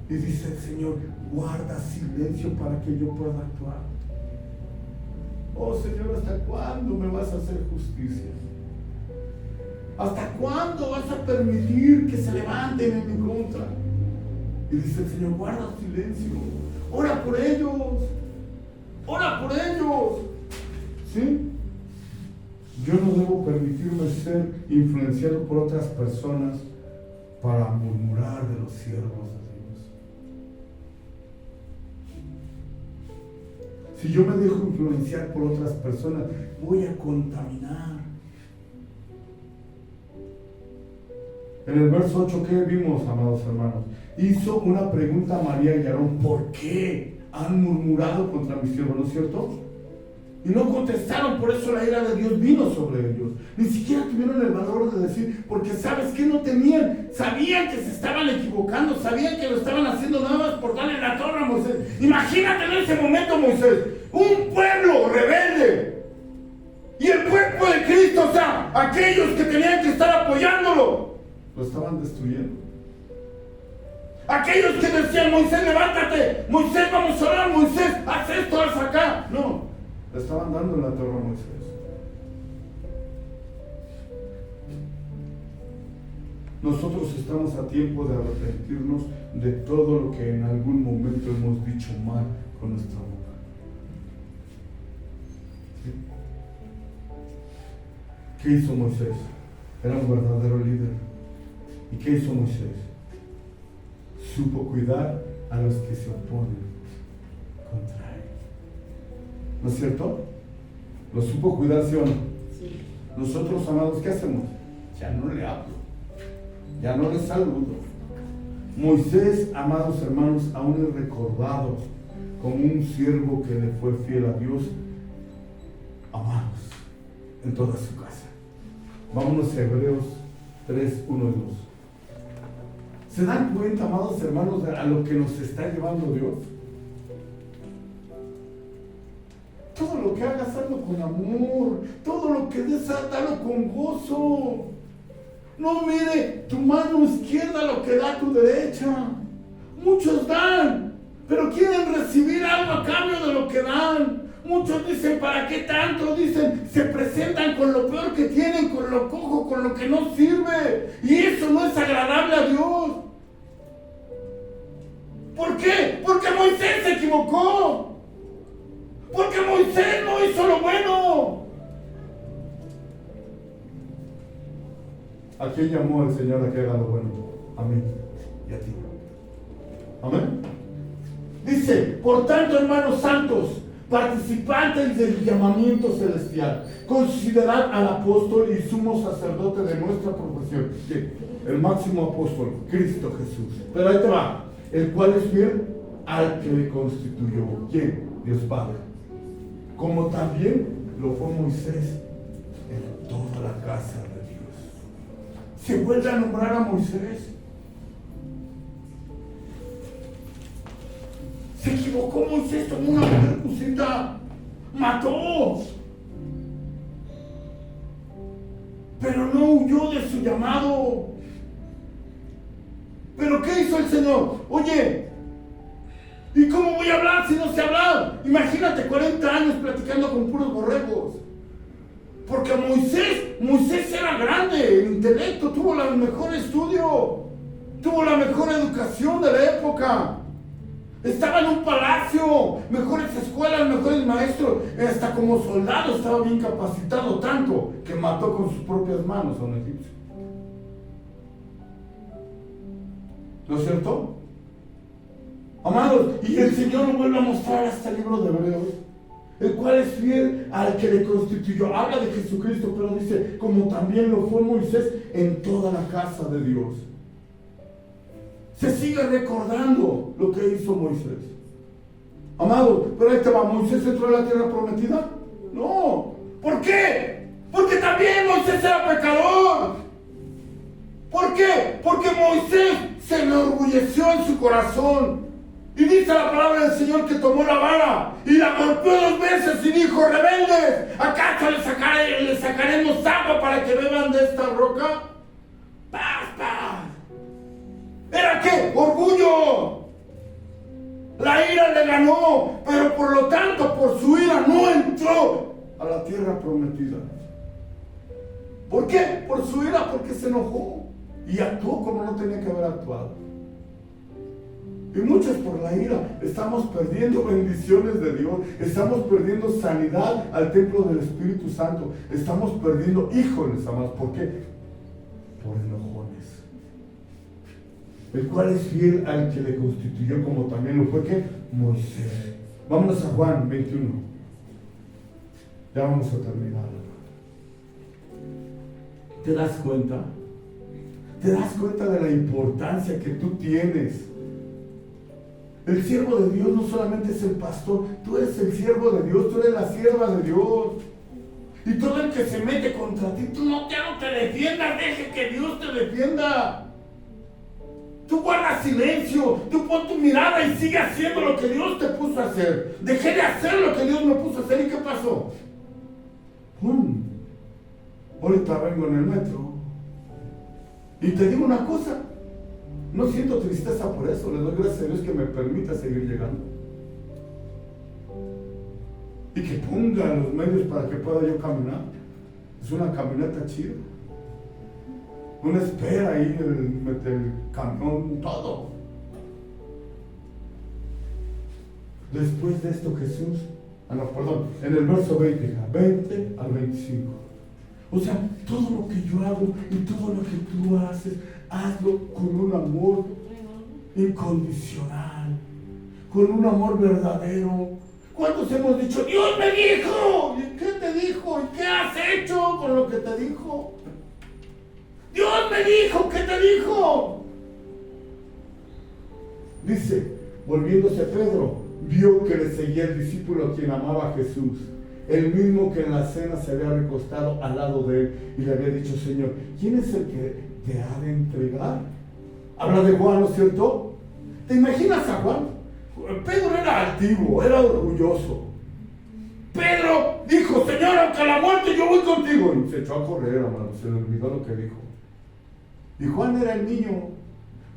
Y dice el Señor, guarda silencio para que yo pueda actuar. Oh Señor, ¿hasta cuándo me vas a hacer justicia? ¿Hasta cuándo vas a permitir que se levanten en mi contra? Y dice el Señor, guarda silencio. Ora por ellos. Ora por ellos. ¿Sí? Yo no debo permitirme ser influenciado por otras personas para murmurar de los siervos de Dios. Si yo me dejo influenciar por otras personas, voy a contaminar. En el verso 8, ¿qué vimos, amados hermanos? Hizo una pregunta a María y Aarón: ¿por qué han murmurado contra mi siervo? ¿No es cierto? Y no contestaron, por eso la ira de Dios vino sobre ellos. Ni siquiera tuvieron el valor de decir, porque ¿sabes qué? No tenían, sabían que se estaban equivocando, sabían que lo estaban haciendo nada más por darle la torre a Moisés. Imagínate en ese momento, Moisés, un pueblo rebelde, y el cuerpo de Cristo, o sea, aquellos que tenían que estar apoyándolo, lo estaban destruyendo. Aquellos que decían, Moisés, levántate, Moisés, vamos a orar, Moisés, haz esto, haz acá. No, le estaban dando la torre a Moisés. Nosotros estamos a tiempo de arrepentirnos de todo lo que en algún momento hemos dicho mal con nuestra boca. ¿Sí? ¿Qué hizo Moisés? Era un verdadero líder. ¿Y qué hizo Moisés? Supo cuidar a los que se oponen contra él. ¿No es cierto? ¿Lo supo cuidar, sí o no? Sí. Nosotros, amados, ¿qué hacemos? Ya no le hablo, ya no le saludo. Moisés, amados hermanos, aún es recordado como un siervo que le fue fiel a Dios, amados, en toda su casa. Vámonos a Hebreos 3, 1 y 2. ¿Se dan cuenta, amados hermanos, a lo que nos está llevando Dios? Todo lo que hagas, hazlo con amor. Todo lo que des, dalo con gozo. No mire tu mano izquierda lo que da tu derecha. Muchos dan, pero quieren recibir algo a cambio de lo que dan. Muchos dicen, ¿para qué tanto? Dicen, se presentan con lo peor que tienen, con lo cojo, con lo que no sirve. Y eso no es agradable a Dios. ¿Por qué? Porque Moisés se equivocó. Porque Moisés no hizo lo bueno. ¿A quién llamó el Señor a que haga lo bueno? A mí y a ti. Amén. Dice, por tanto, hermanos santos, participantes del llamamiento celestial, considerad al apóstol y sumo sacerdote de nuestra profesión, el máximo apóstol, Cristo Jesús. Pero ahí te va, el cual es fiel al que le constituyó. ¿Quién? Dios Padre. Como también lo fue Moisés en toda la casa de Dios. Se vuelve a nombrar a Moisés. Se equivocó Moisés, tomó una mujer cosita, mató, pero no huyó de su llamado. ¿Pero qué hizo el Señor? Oye, ¿y cómo voy a hablar si no sé hablar? Imagínate 40 años platicando con puros borregos. Porque Moisés era grande en intelecto, tuvo el mejor estudio, tuvo la mejor educación de la época. Estaba en un palacio, mejores escuelas, mejores maestros, hasta como soldado estaba bien capacitado, tanto que mató con sus propias manos a un egipcio. ¿No es cierto? Amados, y el Señor lo vuelve a mostrar hasta el libro de Hebreos, el cual es fiel al que le constituyó. Habla de Jesucristo, pero dice, como también lo fue Moisés en toda la casa de Dios. Se sigue recordando lo que hizo Moisés. Amado, pero ahí te va, ¿Moisés entró en la tierra prometida? No. ¿Por qué? Porque también Moisés era pecador. ¿Por qué? Porque Moisés se enorgulleció en su corazón. Y dice la palabra del Señor que tomó la vara y la golpeó 2 veces y dijo, rebeldes, ¿acaso le sacaremos agua para que beban de esta roca? ¡Paz, paz! ¿Era qué? ¡Orgullo! La ira le ganó, pero por lo tanto, por su ira no entró a la tierra prometida. ¿Por qué? Por su ira, porque se enojó y actuó como no tenía que haber actuado. Y muchos por la ira estamos perdiendo bendiciones de Dios, estamos perdiendo sanidad al templo del Espíritu Santo, estamos perdiendo hijos, amados. ¿Por qué? Por enojones. El cual es fiel al que le constituyó, como también lo fue que Moisés. Vámonos a Juan 21. Ya vamos a terminar. ¿Te das cuenta? ¿Te das cuenta de la importancia que tú tienes? El siervo de Dios no solamente es el pastor, tú eres el siervo de Dios, tú eres la sierva de Dios. Y todo el que se mete contra ti, tú no te defiendas, deje que Dios te defienda. Tú guarda silencio, tú pon tu mirada y sigue haciendo lo que Dios te puso a hacer. Dejé de hacer lo que Dios me puso a hacer, ¿y qué pasó? ¡Pum! Ahorita vengo en el metro y te digo una cosa, no siento tristeza por eso, le doy gracias a Dios que me permita seguir llegando y que ponga los medios para que pueda yo caminar. Es una camioneta chida, una espera ahí, el camión, todo. Después de esto Jesús, en el verso 20 al 25. O sea, todo lo que yo hago y todo lo que tú haces, hazlo con un amor incondicional, con un amor verdadero. ¿Cuántos hemos dicho, Dios me dijo? ¿Y qué te dijo? ¿Y qué has hecho con lo que te dijo? Dios me dijo, ¿qué te dijo? Dice, volviéndose Pedro, vio que le seguía el discípulo a quien amaba a Jesús, el mismo que en la cena se había recostado al lado de él y le había dicho, Señor, ¿quién es el que te ha de entregar? Habla de Juan, ¿no es cierto? ¿Te imaginas a Juan? Pedro era altivo, era orgulloso. Pedro dijo, Señor, aunque a la muerte yo voy contigo. Y se echó a correr, hermano, se le olvidó lo que dijo. Y Juan era el niño.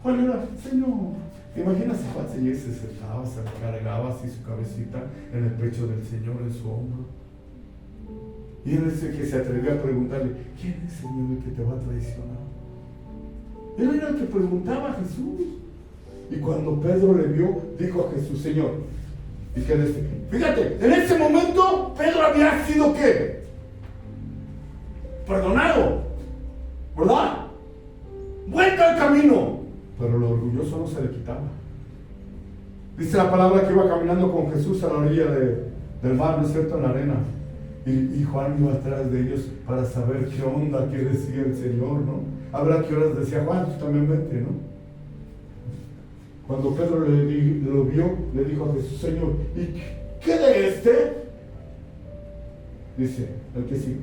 Juan era, Señor. ¿Te imaginas a Juan? Señor se sentaba, se cargaba así su cabecita en el pecho del Señor, en su hombro. Y él es el que se atrevió a preguntarle, ¿quién es, Señor, el que te va a traicionar? Él era el que preguntaba a Jesús. Y cuando Pedro le vio, dijo a Jesús, Señor, y que fíjate, en ese momento Pedro había sido ¿qué? Perdonado, ¿verdad? Vuelta al camino. Pero lo orgulloso no se le quitaba. Dice la palabra que iba caminando con Jesús a la orilla del mar, ¿no es cierto?, en la arena. Y Juan iba atrás de ellos para saber qué onda, qué decía el Señor, ¿no? Habrá qué horas decía Juan, tú también vete, ¿no? Cuando Pedro lo vio, le dijo a Jesús, Señor, ¿y qué de este? Dice, el que sí.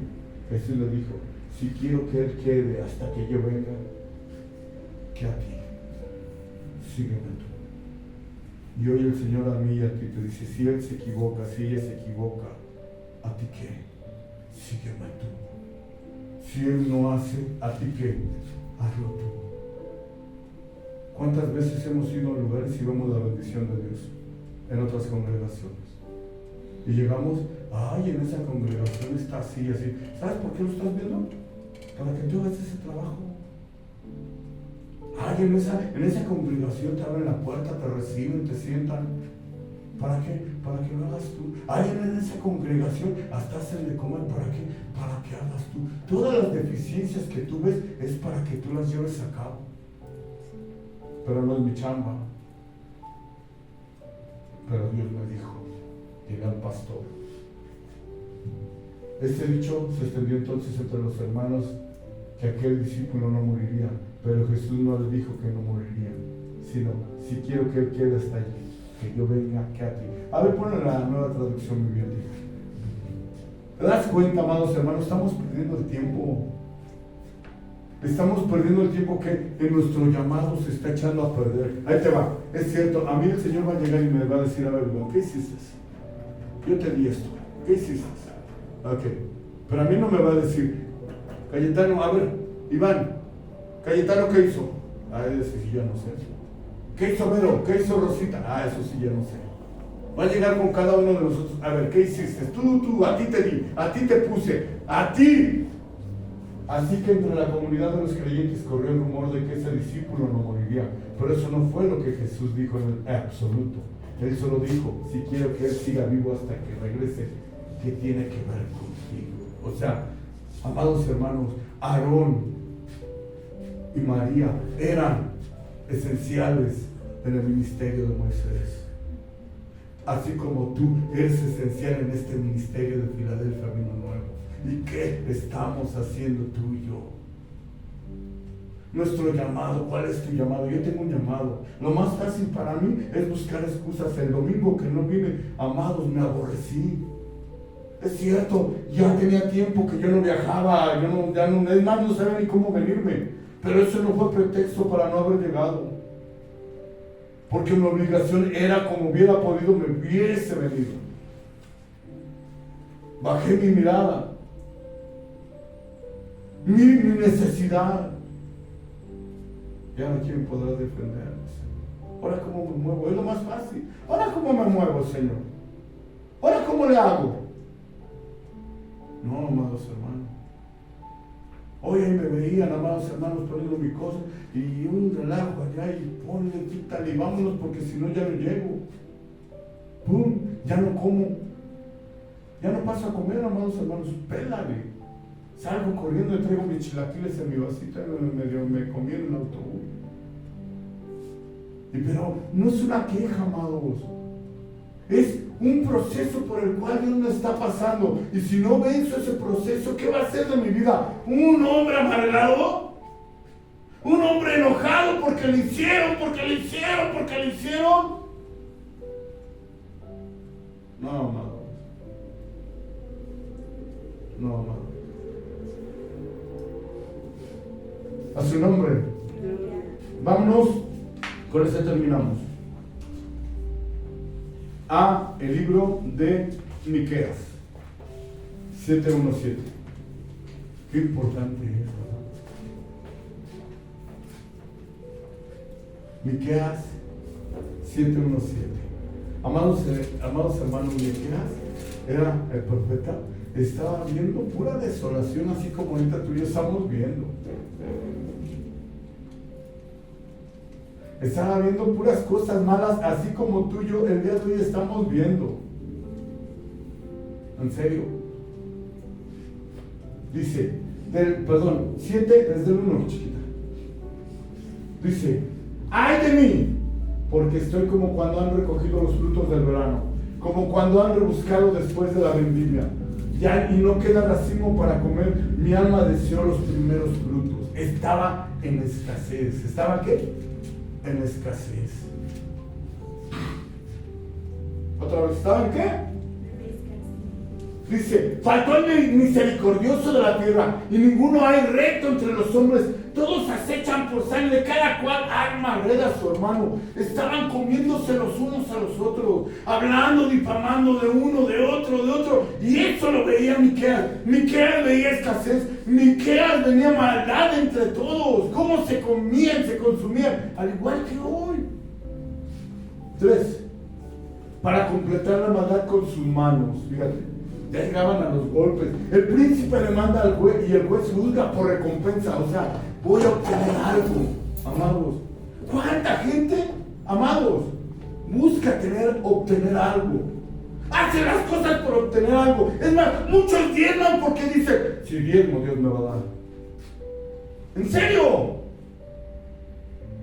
Jesús le dijo, si quiero que él quede hasta que yo venga, que a ti, sígueme tú. Y hoy el Señor a mí y a ti te dice, si él se equivoca, si ella se equivoca, ¿a ti qué? Sígueme tú. Si él no hace, ¿a ti qué? Hazlo tú. ¿Cuántas veces hemos ido a lugares y vemos la bendición de Dios en otras congregaciones? Y llegamos, ay, en esa congregación está así, así. ¿Sabes por qué lo estás viendo? Para que tú hagas ese trabajo. Ay, en esa congregación te abren la puerta, te reciben, te sientan. ¿Para qué? Para que lo hagas tú. Ay, en esa congregación hasta hacen de comer. ¿Para qué? Para que hagas tú. Todas las deficiencias que tú ves es para que tú las lleves a cabo. Pero no es mi chamba. Pero Dios me dijo, dile al pastor. Este dicho se extendió entonces entre los hermanos, que aquel discípulo no moriría, pero Jesús no le dijo que no moriría, sino, si quiero que él quede hasta allí, que yo venga aquí a ti. A ver, ponle la Nueva Traducción Viviente. ¿Te das cuenta, amados hermanos? Estamos perdiendo el tiempo. Estamos perdiendo el tiempo que en nuestro llamado se está echando a perder. Ahí te va. Es cierto, a mí el Señor va a llegar y me va a decir, a ver, ¿qué hiciste? Yo te di esto. ¿Qué hiciste? Ok. Pero a mí no me va a decir, Cayetano, a ver, Iván, Cayetano, ¿qué hizo? Ah, eso sí, yo no sé. ¿Qué hizo Vero? ¿Qué hizo Rosita? Ah, eso sí, yo no sé. Va a llegar con cada uno de nosotros. A ver, ¿qué hiciste? Tú, a ti te di, a ti te puse, a ti. Así que entre la comunidad de los creyentes corrió el rumor de que ese discípulo no moriría. Pero eso no fue lo que Jesús dijo en el absoluto. Él solo dijo, si quiero que él siga vivo hasta que regrese, ¿qué tiene que ver contigo? O sea, amados hermanos, Aarón y María eran esenciales en el ministerio de Moisés. Así como tú eres esencial en este ministerio de Filadelfia Vino Nuevo. ¿Y qué estamos haciendo tú y yo? Nuestro llamado, ¿cuál es tu llamado? Yo tengo un llamado. Lo más fácil para mí es buscar excusas. El domingo que no vine, amados, me aborrecí. Es cierto, ya tenía tiempo que yo no viajaba, es más, no sabía ni cómo venirme. Pero eso no fue pretexto para no haber llegado. Porque mi obligación era, como hubiera podido, me hubiese venido. Bajé mi mirada. Mi necesidad. Ya no quién podrá defenderme, Señor. Ahora cómo me muevo, es lo más fácil. Ahora cómo me muevo, Señor. Ahora cómo le hago. No, amados hermanos. Hoy ahí me veían, amados hermanos, poniendo mi cosa y un relajo allá y ponle, quítale y vámonos porque si no ya no llego. Pum, ya no como. Ya no paso a comer, amados hermanos, pélale. Salgo corriendo y traigo mis chilaquiles en mi vasita y me comí en el autobús. Pero no es una queja, amados. Es un proceso por el cual Dios me está pasando. Y si no venzo ese proceso, ¿qué va a hacer de mi vida? ¿Un hombre amargado? ¿Un hombre enojado porque le hicieron? No, amado. No, amado. A su nombre. Vámonos. Con ese terminamos. A el libro de Miqueas 7:1-7. Qué importante es, ¿verdad? Miqueas 7:1-7. Amados hermanos, Miqueas era el profeta. Estaba viendo pura desolación, así como ahorita tú y yo estamos viendo. Estaba viendo puras cosas malas, así como tú y yo el día de hoy estamos viendo. En serio. Dice, 7 desde el 1, chiquita. Dice, ¡ay de mí! Porque estoy como cuando han recogido los frutos del verano, como cuando han rebuscado después de la vendimia. Ya, y no queda racimo para comer. Mi alma deseó los primeros frutos. Estaba en escasez. ¿Estaba qué? En escasez. ¿Otra vez? ¿Estaba en qué? Dice, faltó el misericordioso de la tierra, y ninguno hay recto entre los hombres. Todos acechan por sangre, cada cual arma red a su hermano. Estaban comiéndose los unos a los otros, hablando, difamando de uno, de otro. Y eso lo veía Miqueas. Miqueas veía escasez. Miqueas venía maldad entre todos. Cómo se comían, se consumían, al igual que hoy. 3. para completar la maldad con sus manos. Fíjate, ya llegaban a los golpes. El príncipe le manda al juez y el juez juzga por recompensa. O sea, voy a obtener algo, amados. ¿Cuánta gente, amados, busca obtener algo? Hace las cosas por obtener algo. Es más, muchos diezman porque dicen, si diezmo Dios me va a dar. ¿En serio?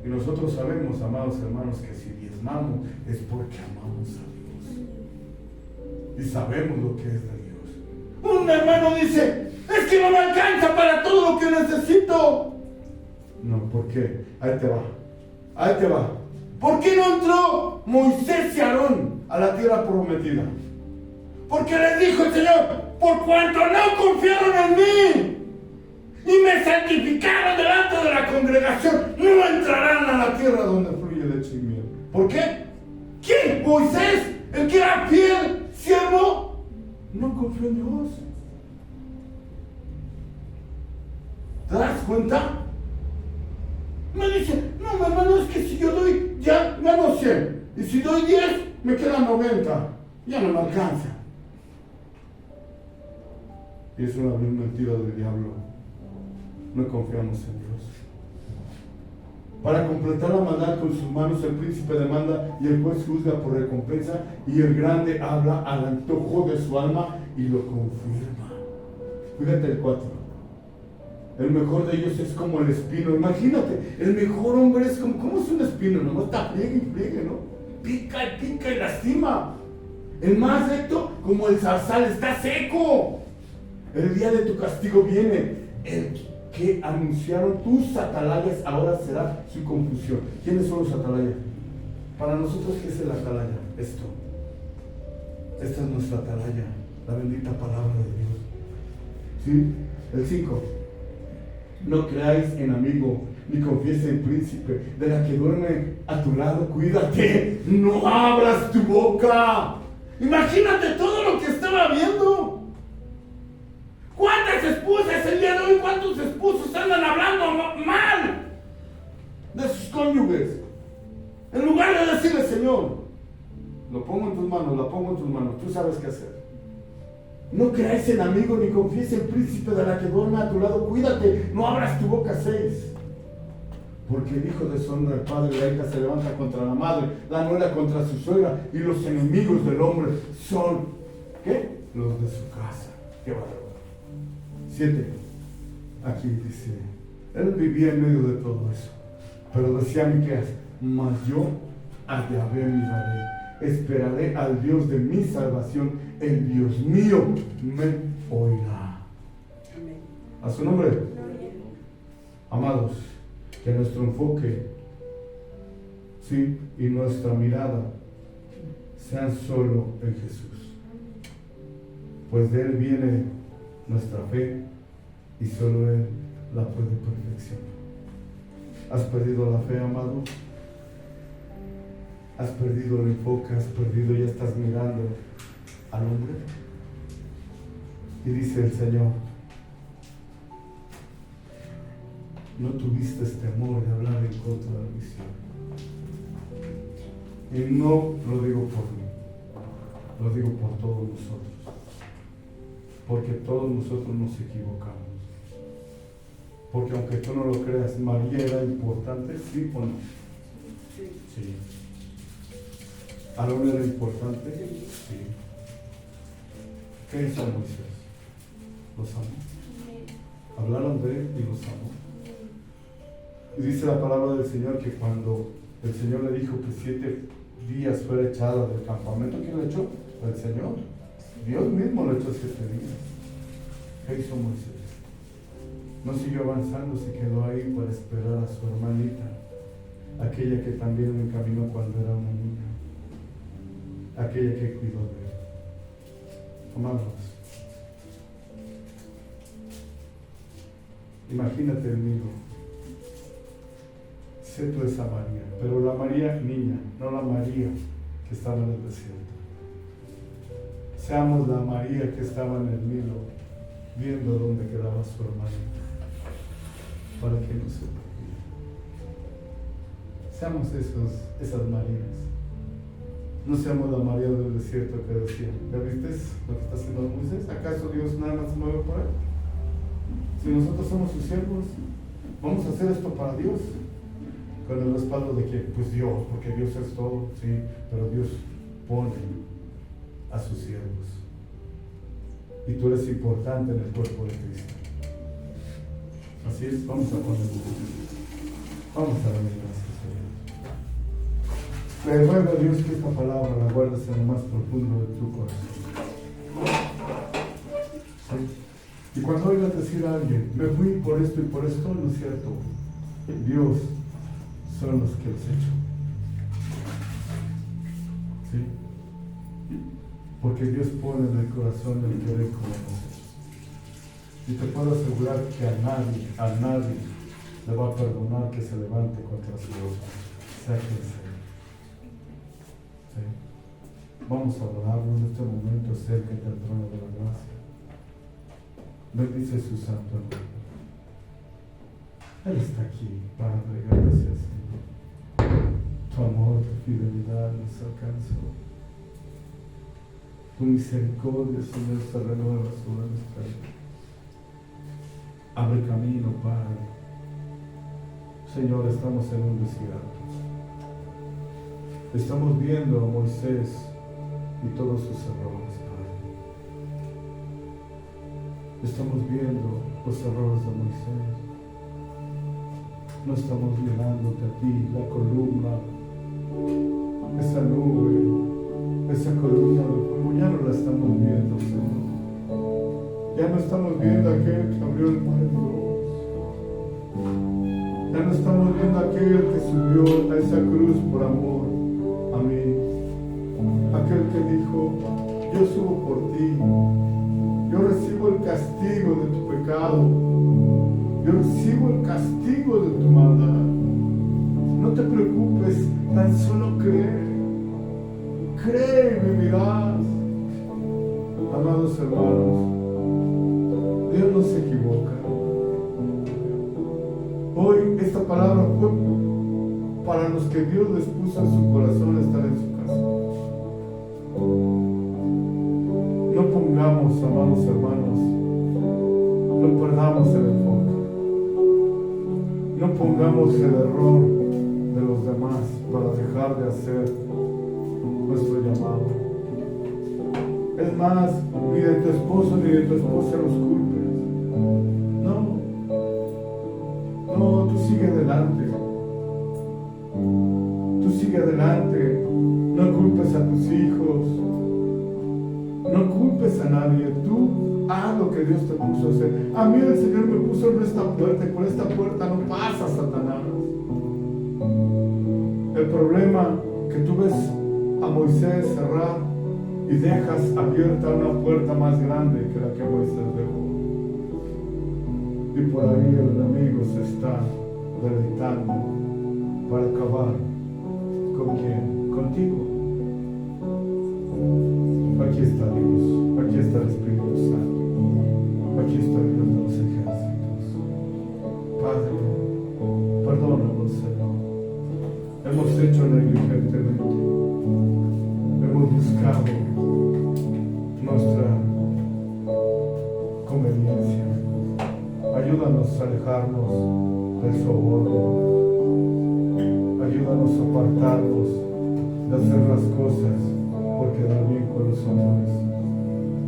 Y nosotros sabemos, amados hermanos, que si diezmamos es porque amamos a Dios. Y sabemos lo que es de Dios. Un hermano dice, es que no me alcanza para todo lo que necesito. No, ¿por qué? Ahí te va. Ahí te va. ¿Por qué no entró Moisés y Aarón a la tierra prometida? Porque les dijo el Señor, por cuanto no confiaron en mí y me santificaron delante de la congregación, no entrarán a la tierra donde fluye leche y miel. ¿Por qué? ¿Quién? Moisés, el que era fiel, siervo, no confió en Dios. ¿Te das cuenta? Me dice, no, mi hermano, es que si yo doy, ya gano 100. Y si doy 10, me quedan 90. Ya no me alcanza. Y es una mentira del diablo. No confiamos en Dios. Para completar la maldad con sus manos, el príncipe demanda y el juez juzga por recompensa, y el grande habla al antojo de su alma y lo confirma. Fíjate el 4. El mejor de ellos es como el espino. Imagínate, el mejor hombre es como, ¿cómo es un espino? Nomás está pliegue y pliegue, ¿no? Pica y pica y lastima. El más recto, como el zarzal, está seco. El día de tu castigo viene. El que anunciaron tus atalayas ahora será su confusión. ¿Quiénes son los atalayas? Para nosotros, ¿qué es el atalaya? Esto. Esta es nuestra atalaya, la bendita palabra de Dios. ¿Sí? El 5. No creáis en amigo, ni confíes en príncipe, de la que duerme a tu lado, cuídate, no abras tu boca. Imagínate todo lo que estaba viendo. ¿Cuántas esposas el día de hoy, cuántos esposos andan hablando mal de sus cónyuges? En lugar de decirle, Señor, lo pongo en tus manos, la pongo en tus manos, tú sabes qué hacer. No creáis en amigo ni confíes en príncipe de la que duerme a tu lado, cuídate, no abras tu boca. 6. Porque el hijo deshonra al padre, la hija se levanta contra la madre, la nuera contra su suegra, y los enemigos del hombre son, ¿qué? Los de su casa. Qué bárbaro. 7. Aquí dice, él vivía en medio de todo eso, pero decía Miqueas, mas yo a Yahvé miraré, esperaré al Dios de mi salvación, el Dios mío me oirá. Amén. A su nombre. Amados, que nuestro enfoque, sí, y nuestra mirada sean solo en Jesús, pues de Él viene nuestra fe y solo Él la puede perfeccionar. ¿Has perdido la fe, amado? ¿Has perdido el enfoque? ¿Has perdido, ya estás mirando al hombre? Y dice el Señor, no tuviste temor de hablar en contra de la visión. Y no lo digo por mí, lo digo por todos nosotros, porque todos nosotros nos equivocamos. Porque aunque tú no lo creas, María era importante, ¿sí o no? Sí. ¿Aarón era importante? Sí. ¿Qué hizo Moisés? Los amó. Hablaron de él y los amó. Y dice la palabra del Señor que cuando el Señor le dijo que 7 días fuera echada del campamento, ¿quién lo echó? El Señor. Dios mismo lo echó 7 días. ¿Qué hizo Moisés? No siguió avanzando, se quedó ahí para esperar a su hermanita, aquella que también lo encaminó cuando era una niña, aquella que cuidó de él. Amados, imagínate el niño. Sé tú esa María, pero la María niña, no la María que estaba en el desierto. Seamos la María que estaba en el Nilo, viendo dónde quedaba su hermanita, para que no se perdiera. Seamos esas Marías. No seamos la María del desierto que decía, ¿ya viste lo que está haciendo Moisés? ¿Acaso Dios nada más se mueve por él? Si nosotros somos sus siervos, vamos a hacer esto para Dios. Con el respaldo de que, pues Dios, porque Dios es todo, sí, pero Dios pone a sus siervos. Y tú eres importante en el cuerpo de Cristo. Así es, vamos a ponerlo. Vamos a darle gracias a Dios. Le ruego a Dios que esta palabra la guardes en lo más profundo de tu corazón. ¿Sí? Y cuando oigas decir a alguien, me fui por esto y por esto, no es cierto. Dios son los que los echan. ¿Sí? Porque Dios pone en el corazón el querer como nosotros. Y te puedo asegurar que a nadie le va a perdonar que se levante contra su Dios, sea quien sea. ¿Sí? Vamos a adorarlo en este momento cerca del trono de la gracia. Bendice su santo nombre. Él está aquí, Padre, gracias, Señor. Tu amor, tu fidelidad nos alcanzó. Tu misericordia, Señor, se renueva sobre nuestra vida. Abre camino, Padre. Señor, estamos en un desierto. Estamos viendo a Moisés y todos sus errores, Padre. Estamos viendo los errores de Moisés. No estamos mirándote a ti, la columna, esa nube, esa columna de fuego, ya no la estamos viendo, Señor. Ya no estamos viendo a aquel que abrió el mar en dos. Ya no estamos viendo a aquel que subió a esa cruz por amor a mí. Aquel que dijo, yo subo por ti. Yo recibo el castigo de tu pecado. Yo recibo el castigo de tu maldad. No te preocupes, tan solo cree. Cree y vivirás. Amados hermanos, Dios no se equivoca. Hoy esta palabra fue para los que Dios les puso en su corazón estar en su casa. No pongamos, amados hermanos, no perdamos el enfoque. No pongamos el error de los demás para dejar de hacer nuestro llamado. Es más, ni de tu esposo ni de tu esposa los culpes. No, tú sigue adelante. Tú sigue adelante. No culpes a tus hijos. No culpes a nadie. Tú haz lo que Dios te puso a hacer. A mí el Señor me puso en esta puerta y por esta puerta no pasa Satanás. El problema que tú ves a Moisés cerrar y dejas abierta una puerta más grande que la que Moisés dejó. Y por ahí el enemigo se está deleitando para acabar. ¿Con quién? Contigo. Aquí está Dios, aquí está el Espíritu Santo, aquí está el Dios de los ejércitos. Padre, perdónanos, Señor. Hemos hecho negligentemente, hemos buscado nuestra conveniencia. Ayúdanos a alejarnos del soborno. Ayúdanos a apartarnos de hacer las cosas por quedar bien con los hombres.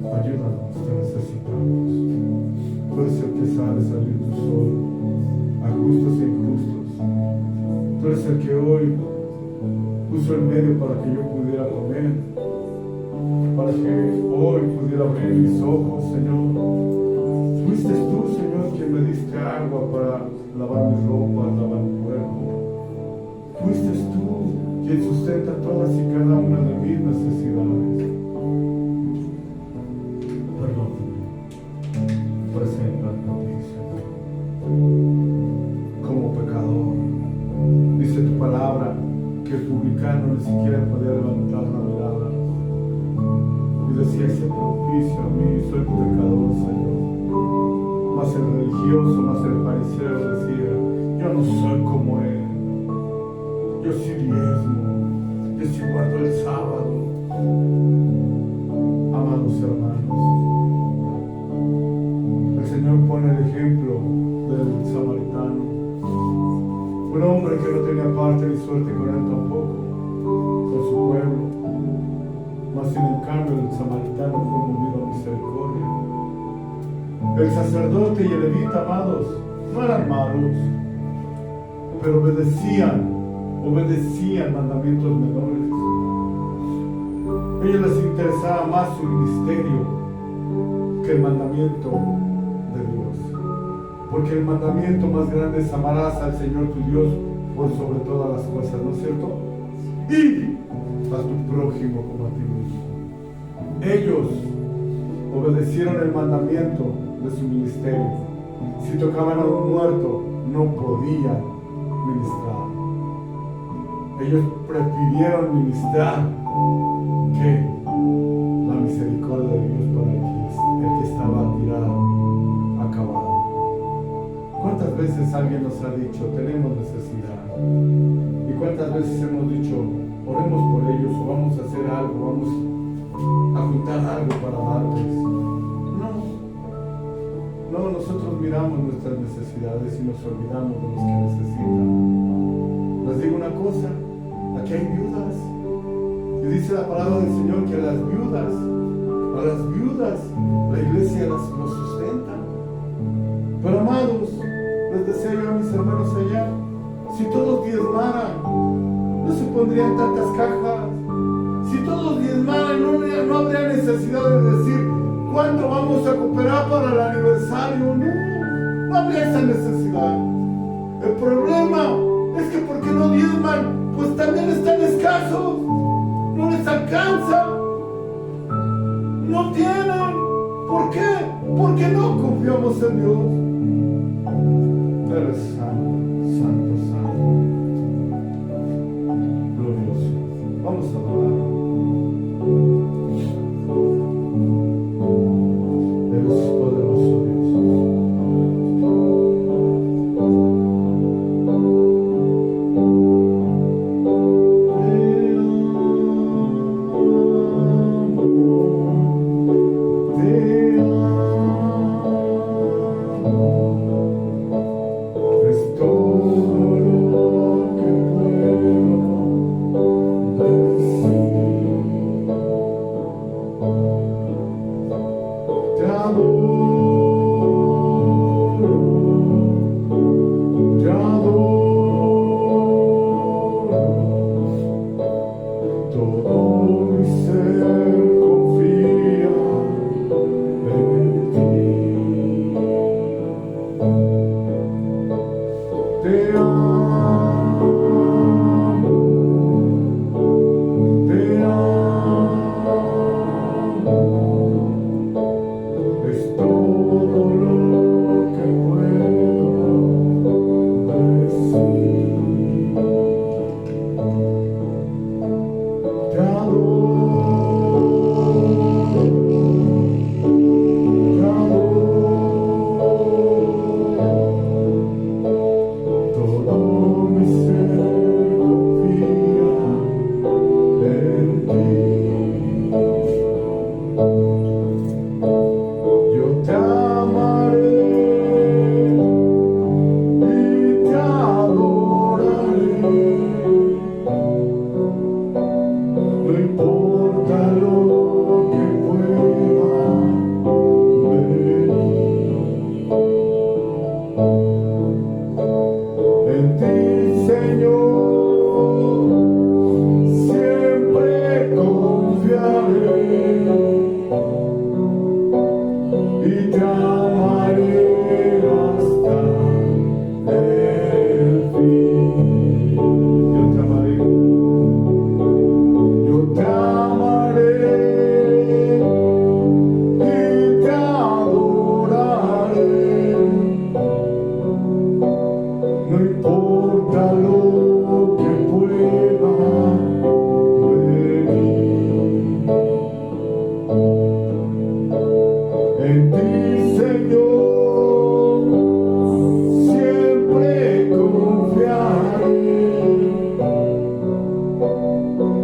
Ayúdanos, te necesitamos. Tú eres el que sabe salir tú solo, a justos e injustos. Tú eres el que hoy puso el medio para que yo pudiera comer, para que hoy pudiera abrir mis ojos, Señor. Fuiste tú, Señor, quien me diste agua para lavar mis ropas, lavar mi cuerpo. Fuiste tú quien sustenta todas y cada una de mis necesidades. Perdóname, preséntate a ti, Señor, como pecador. Dice tu palabra que el publicano ni siquiera podía levantar la mirada y decía, ese propicio a mí, soy pecador, Señor. Mas el religioso, mas el fariseo decía, yo no soy como él. Yo sí diezmo, yo sí guardo el sábado, Amados hermanos, el Señor pone el ejemplo del samaritano, un hombre que no tenía parte ni suerte con él tampoco, con su pueblo, mas sin en cambio el samaritano fue movido a misericordia. El sacerdote y el levita, amados, no eran malos, pero obedecían mandamientos menores. A ellos les interesaba más su ministerio que el mandamiento de Dios, porque el mandamiento más grande es: amarás al Señor tu Dios por sobre todas las cosas, ¿no es cierto? Y a tu prójimo como a ti mismo. Ellos obedecieron el mandamiento de su ministerio. Si tocaban a un muerto, no podían ministrar. Ellos prefirieron ministrar que la misericordia de Dios para el que estaba tirado, acabado. ¿Cuántas veces alguien nos ha dicho, tenemos necesidad? ¿Y cuántas veces hemos dicho, oremos por ellos, o vamos a hacer algo, vamos a juntar algo para darles? No, nosotros miramos nuestras necesidades y nos olvidamos de los que necesitan. Les digo una cosa, aquí hay viudas. Y dice la palabra del Señor que a las viudas la iglesia los sustenta. Pero amados, les decía yo a mis hermanos allá, si todos diezmaran, no se pondrían tantas cajas. Si todos diezmaran, no habría necesidad de decir cuánto vamos a cooperar para el aniversario. No habría esa necesidad. El problema es que porque no diezman, pues también están escasos, no les alcanza, no tienen. ¿Por qué? Porque no confiamos en Dios. Él es santo, santo, santo, glorioso. Vamos a orar. Eres poderoso, Dios.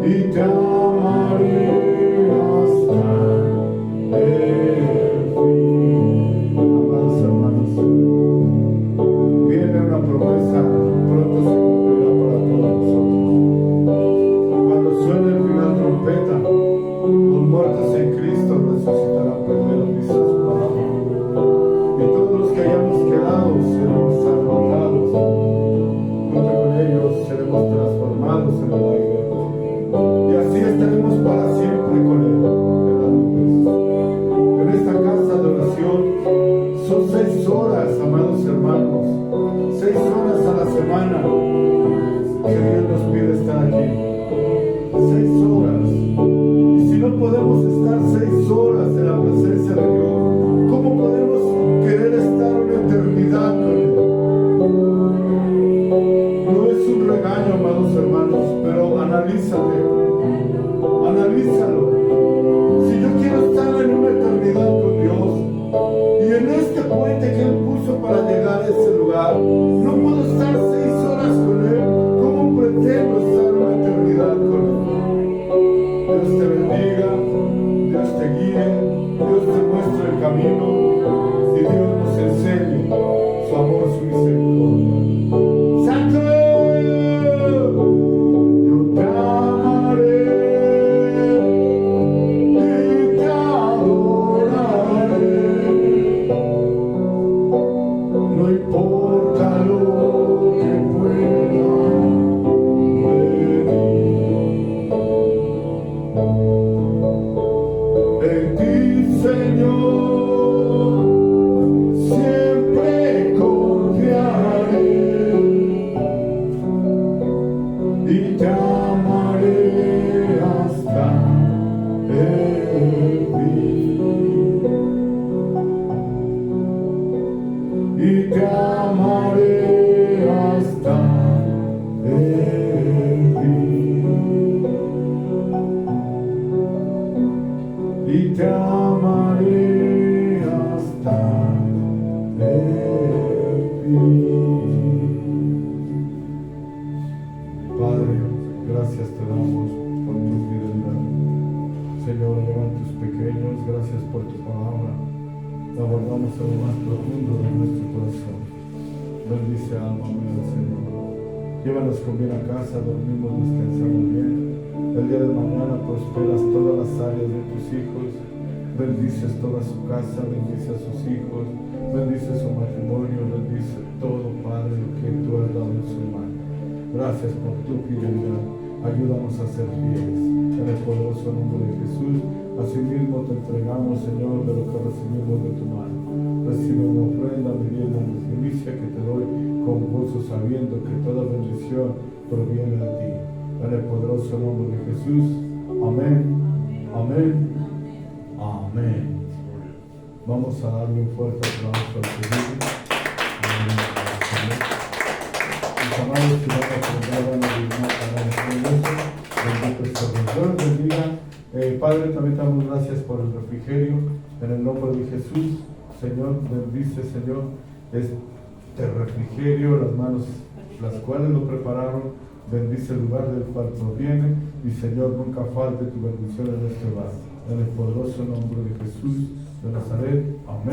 y te amaré. el camino y Dios nos enseñe su amor, su misericordia. ¡Santo! Yo te amaré y te adoraré. No importa lo que pueda venir. En ti, Señor, siempre confiaré y te amaré hasta el fin. Y te amaré hasta el fin. Y te amaré hasta el fin. Padre, gracias te damos por tu fidelidad. Señor, elevan tus pequeños, gracias por tu palabra. La guardamos en lo más profundo de nuestro corazón. Bendice alma mía, Señor. Llévanos con bien a casa, dormimos, descansamos bien. El día de mañana prosperas todas las áreas de tus hijos. Bendices toda su casa, bendice a sus hijos, bendice su matrimonio, bendice todo, Padre, lo que tú has dado en su mano. Gracias por tu fidelidad. Ayúdanos a ser fieles. En el poderoso nombre de Jesús, asimismo te entregamos, Señor, de lo que recibimos de tu mano. Recibe una ofrenda, mi bien, una primicia que te doy con gozo, sabiendo que toda bendición proviene de ti. En el poderoso nombre de Jesús. Amén. Amén. Amén. Vamos a darle un fuerte aplauso al Señor. Mis amados, que van a aprender a adivinar para bendito sea Dios. Dios bendiga. Padre, también te damos gracias por el refrigerio. En el nombre de Jesús, Señor, bendice, Señor, este refrigerio, las manos las cuales lo prepararon. Bendice el lugar del cual proviene y, Señor, nunca falte tu bendición en este hogar. En el poderoso nombre de Jesús de Nazaret. Amén.